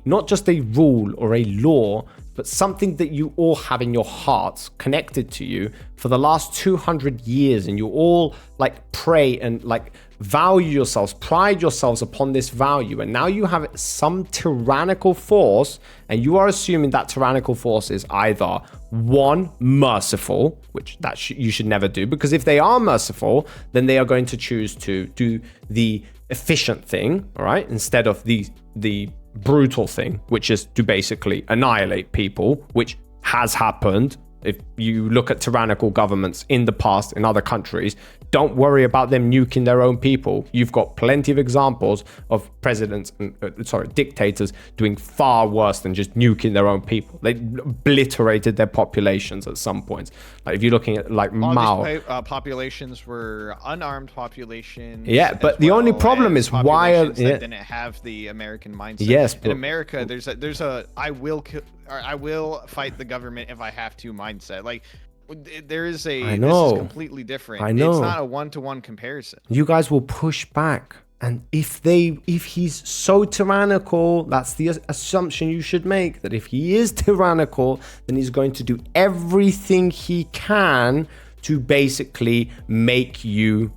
not just a rule or a law, but something that you all have in your hearts connected to you for the last 200 years, and you all like pray and like value yourselves, pride yourselves upon this value, and now you have some tyrannical force, and you are assuming that tyrannical force is either one, merciful, which you should never do, because if they are merciful, then they are going to choose to do the efficient thing, all right, instead of the brutal thing, which is to basically annihilate people, which has happened. If you look at tyrannical governments in the past in other countries, don't worry about them nuking their own people. You've got plenty of examples of presidents, dictators doing far worse than just nuking their own people. They obliterated their populations at some points. Like if you're looking at like Mao, populations were unarmed populations. Yeah, but the only problem is why that didn't have the American mindset. Yes, in America, there's a I will fight the government if I have to mindset. Like there is a I know. This is completely different. I know. It's not a one-to-one comparison. You guys will push back, and if he's so tyrannical, that's the assumption you should make, that if he is tyrannical, then he's going to do everything he can to basically make you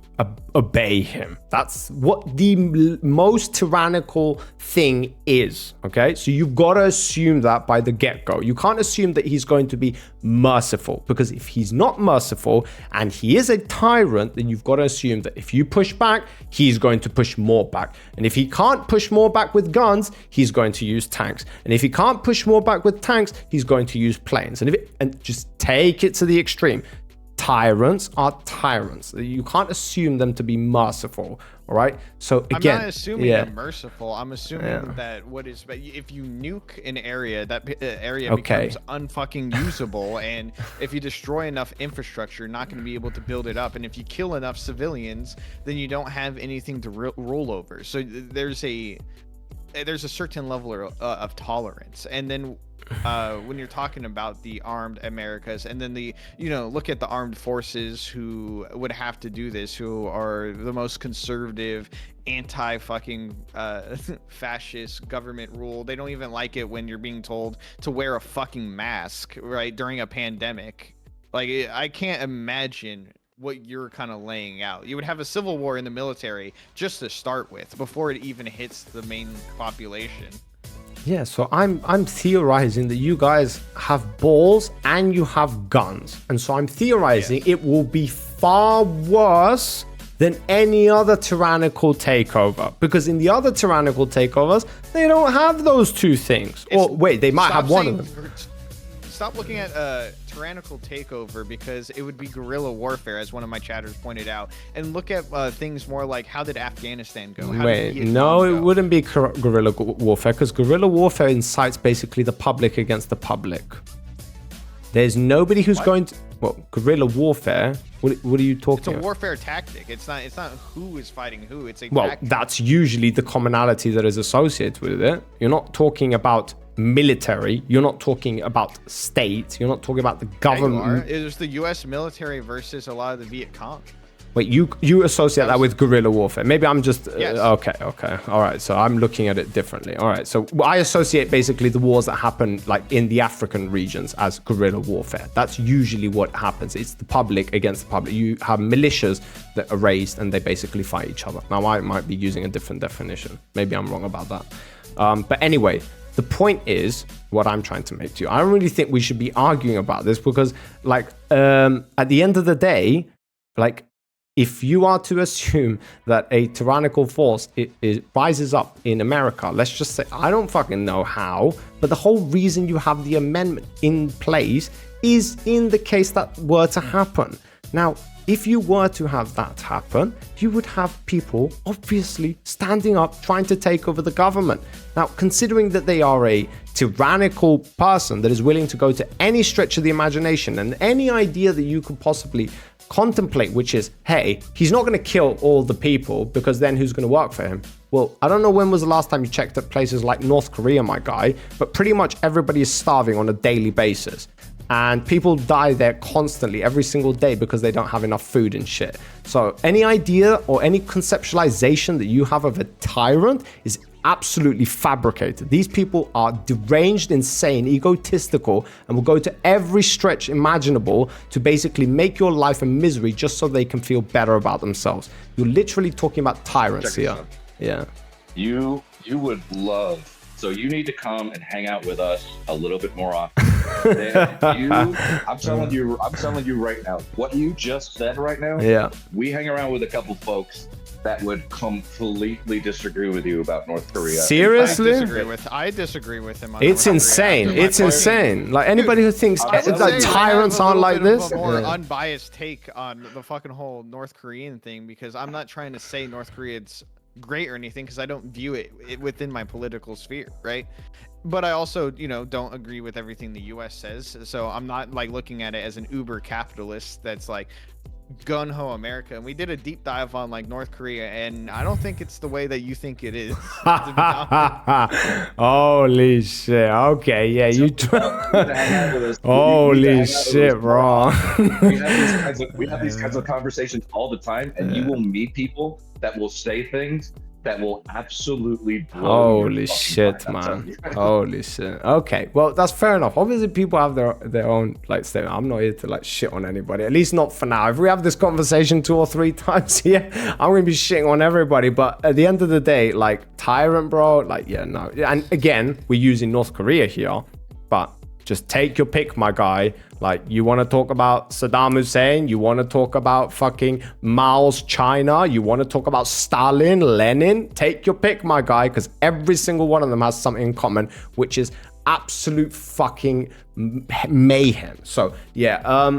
obey him. That's what the most tyrannical thing is, okay? So you've got to assume that by the get-go. You can't assume that he's going to be merciful, because if he's not merciful and he is a tyrant, then you've got to assume that if you push back, he's going to push more back. And if he can't push more back with guns, he's going to use tanks. And if he can't push more back with tanks, he's going to use planes. And just take it to the extreme. Tyrants are tyrants. You can't assume them to be merciful. All right. So again, I'm not assuming they're merciful. I'm assuming that if you nuke an area, that area becomes unfucking usable, and if you destroy enough infrastructure, you're not going to be able to build it up. And if you kill enough civilians, then you don't have anything to roll over. So there's a certain level of tolerance, and then. When you're talking about the armed Americas, and then look at the armed forces who would have to do this, who are the most conservative, anti-fucking fascist government rule. They don't even like it when you're being told to wear a fucking mask, right, during a pandemic. Like, I can't imagine what you're kind of laying out. You would have a civil war in the military just to start with, before it even hits the main population. Yeah, so I'm theorizing that you guys have balls and you have guns. And so I'm theorizing it will be far worse than any other tyrannical takeover. Because in the other tyrannical takeovers, they don't have those two things. Or wait, they might have one of them. Stop looking at tyrannical takeover, because it would be guerrilla warfare, as one of my chatters pointed out, and look at things more like, how did Afghanistan go? It wouldn't be guerrilla warfare, because guerrilla warfare incites basically the public against the public. There's nobody who's going to guerrilla warfare. What are you talking about? It's a warfare tactic. It's not who is fighting who. It's a tactic. That's usually the commonality that is associated with it. You're not talking about military, you're not talking about states, you're not talking about the government. It was the US military versus a lot of the Viet Cong. Wait, you associate that with guerrilla warfare? Maybe I'm just Yes. Okay. All right. So I'm looking at it differently. All right. So I associate basically the wars that happen like in the African regions as guerrilla warfare. That's usually what happens. It's the public against the public. You have militias that are raised and they basically fight each other. Now I might be using a different definition. Maybe I'm wrong about that. But anyway, the point is what I'm trying to make to you. I don't really think we should be arguing about this because, like, at the end of the day, like, if you are to assume that a tyrannical force it rises up in America, let's just say, I don't fucking know how, but the whole reason you have the amendment in place is in the case that were to happen. Now, if you were to have that happen, you would have people obviously standing up trying to take over the government. Now, considering that they are a tyrannical person that is willing to go to any stretch of the imagination and any idea that you could possibly contemplate, which is, hey, he's not going to kill all the people because then who's going to work for him? Well, I don't know when was the last time you checked at places like North Korea, my guy, but pretty much everybody is starving on a daily basis. And people die there constantly every single day because they don't have enough food and shit. So any idea or any conceptualization that you have of a tyrant is absolutely fabricated. These people are deranged, insane, egotistical, and will go to every stretch imaginable to basically make your life a misery just so they can feel better about themselves. You're literally talking about tyrants here. Yeah. You would love. So you need to come and hang out with us a little bit more often. I'm telling you right now, what you just said right now. Yeah. We hang around with a couple folks that would completely disagree with you about North Korea. Seriously? I disagree with him. On It's North insane. Korea. It's insane. Like anybody who thinks like tyrants aren't like this. A more unbiased take on the fucking whole North Korean thing, because I'm not trying to say North Korea's great or anything, because I don't view it within my political sphere, right? But I also, don't agree with everything the U.S. says. So I'm not like looking at it as an uber capitalist that's like gun-ho America. And we did a deep dive on like North Korea, and I don't think it's the way that you think it is. Holy shit. Okay, yeah, you holy shit, bro. we have these kinds of conversations all the time, and you will meet people that will say things that will absolutely blow holy shit, man. Holy shit. Okay, well, that's fair enough. Obviously people have their own like statement. I'm not here to like shit on anybody, at least not for now. If we have this conversation 2 or 3 times here, I'm gonna be shitting on everybody. But at the end of the day, like tyrant, bro, like, yeah, no. And again, we're using North Korea here, but just take your pick, my guy. Like, you want to talk about Saddam Hussein, you want to talk about fucking Mao's China, you want to talk about Stalin, Lenin, take your pick, my guy, because every single one of them has something in common, which is absolute fucking mayhem. So yeah,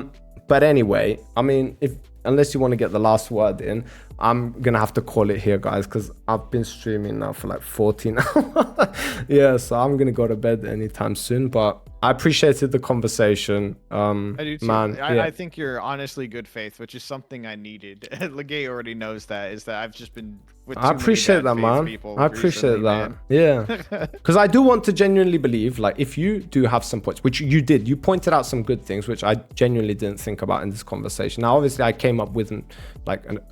but anyway, I mean, unless you want to get the last word in, I'm gonna have to call it here, guys, because I've been streaming now for like 14 hours. Yeah, so I'm gonna go to bed anytime soon, but I appreciated the conversation. I do too. Man, I think you're honestly good faith, which is something I needed. Legay already knows that, is that I've just been with I appreciate that, man. I appreciate that. Yeah. Because I do want to genuinely believe, like, if you do have some points, which you did, you pointed out some good things, which I genuinely didn't think about in this conversation. Now, obviously, I came up with a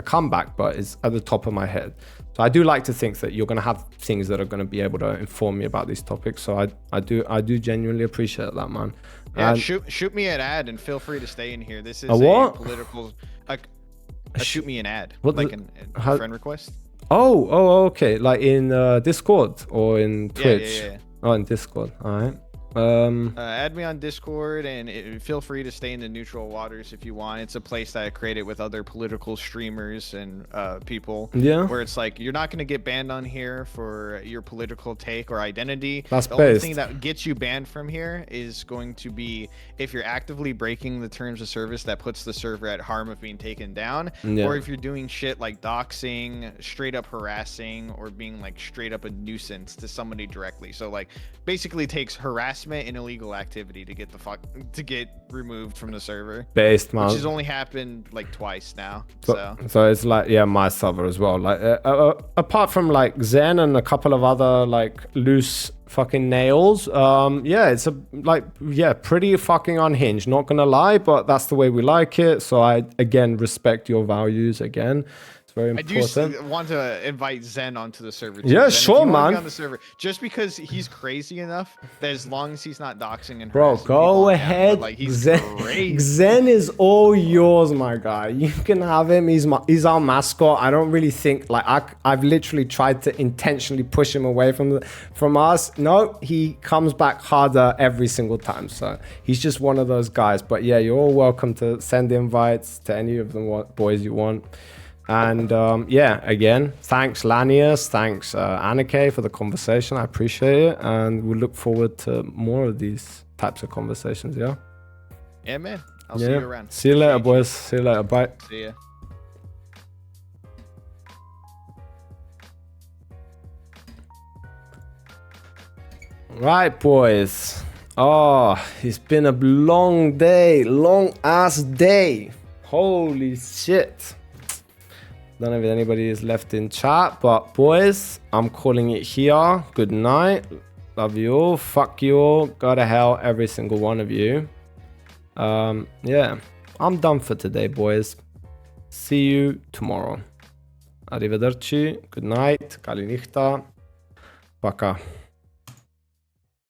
comeback, but it's at the top of my head. So I do like to think that you're going to have things that are going to be able to inform me about these topics. So I do genuinely appreciate that, man. Yeah, shoot me an ad and feel free to stay in here. This is a what? Political. Shoot me an ad, what like a friend request. Oh, okay. Like in Discord or in Twitch? Yeah. Oh, in Discord. All right. Add me on Discord, and feel free to stay in the neutral waters if you want. It's a place that I created with other political streamers and people. Yeah. Where it's like, you're not going to get banned on here for your political take or identity. That's the based. only thing that gets you banned from here is going to be if you're actively breaking the terms of service that puts the server at harm of being taken down, or if you're doing shit like doxing, straight up harassing, or being like straight up a nuisance to somebody directly. So like basically takes harassment and illegal activity to get removed from the server. Based, man. Which has only happened like twice now. So it's like, yeah, my server as well. Like apart from like Zen and a couple of other like loose fucking nails. Yeah, it's pretty fucking unhinged. Not gonna lie, but that's the way we like it. So I again respect your values. Again, it's very important. I do want to invite Zen onto the server. Too. Yeah, Zen, sure, man. On the server, just because he's crazy enough that as long as he's not doxing and bro, go ahead. Like he's Zen is all yours, my guy. You can have him. He's our mascot. I don't really think I've literally tried to intentionally push him away from us. No, he comes back harder every single time. So he's just one of those guys. But yeah, you're all welcome to send invites to any of the boys you want. And yeah, again, thanks Lanius, thanks Anike for the conversation. I appreciate it, and we look forward to more of these types of conversations. Yeah. Yeah, man. I'll see you around. See you later, boys. See you later. Bye. See ya. Right, boys. Oh, it's been a long day, long ass day. Holy shit. Don't know if anybody is left in chat, but boys, I'm calling it here. Good night. Love you all. Fuck you all. Go to hell, every single one of you. Yeah, I'm done for today, boys. See you tomorrow. Arrivederci. Good night. Kalinichta. Пока.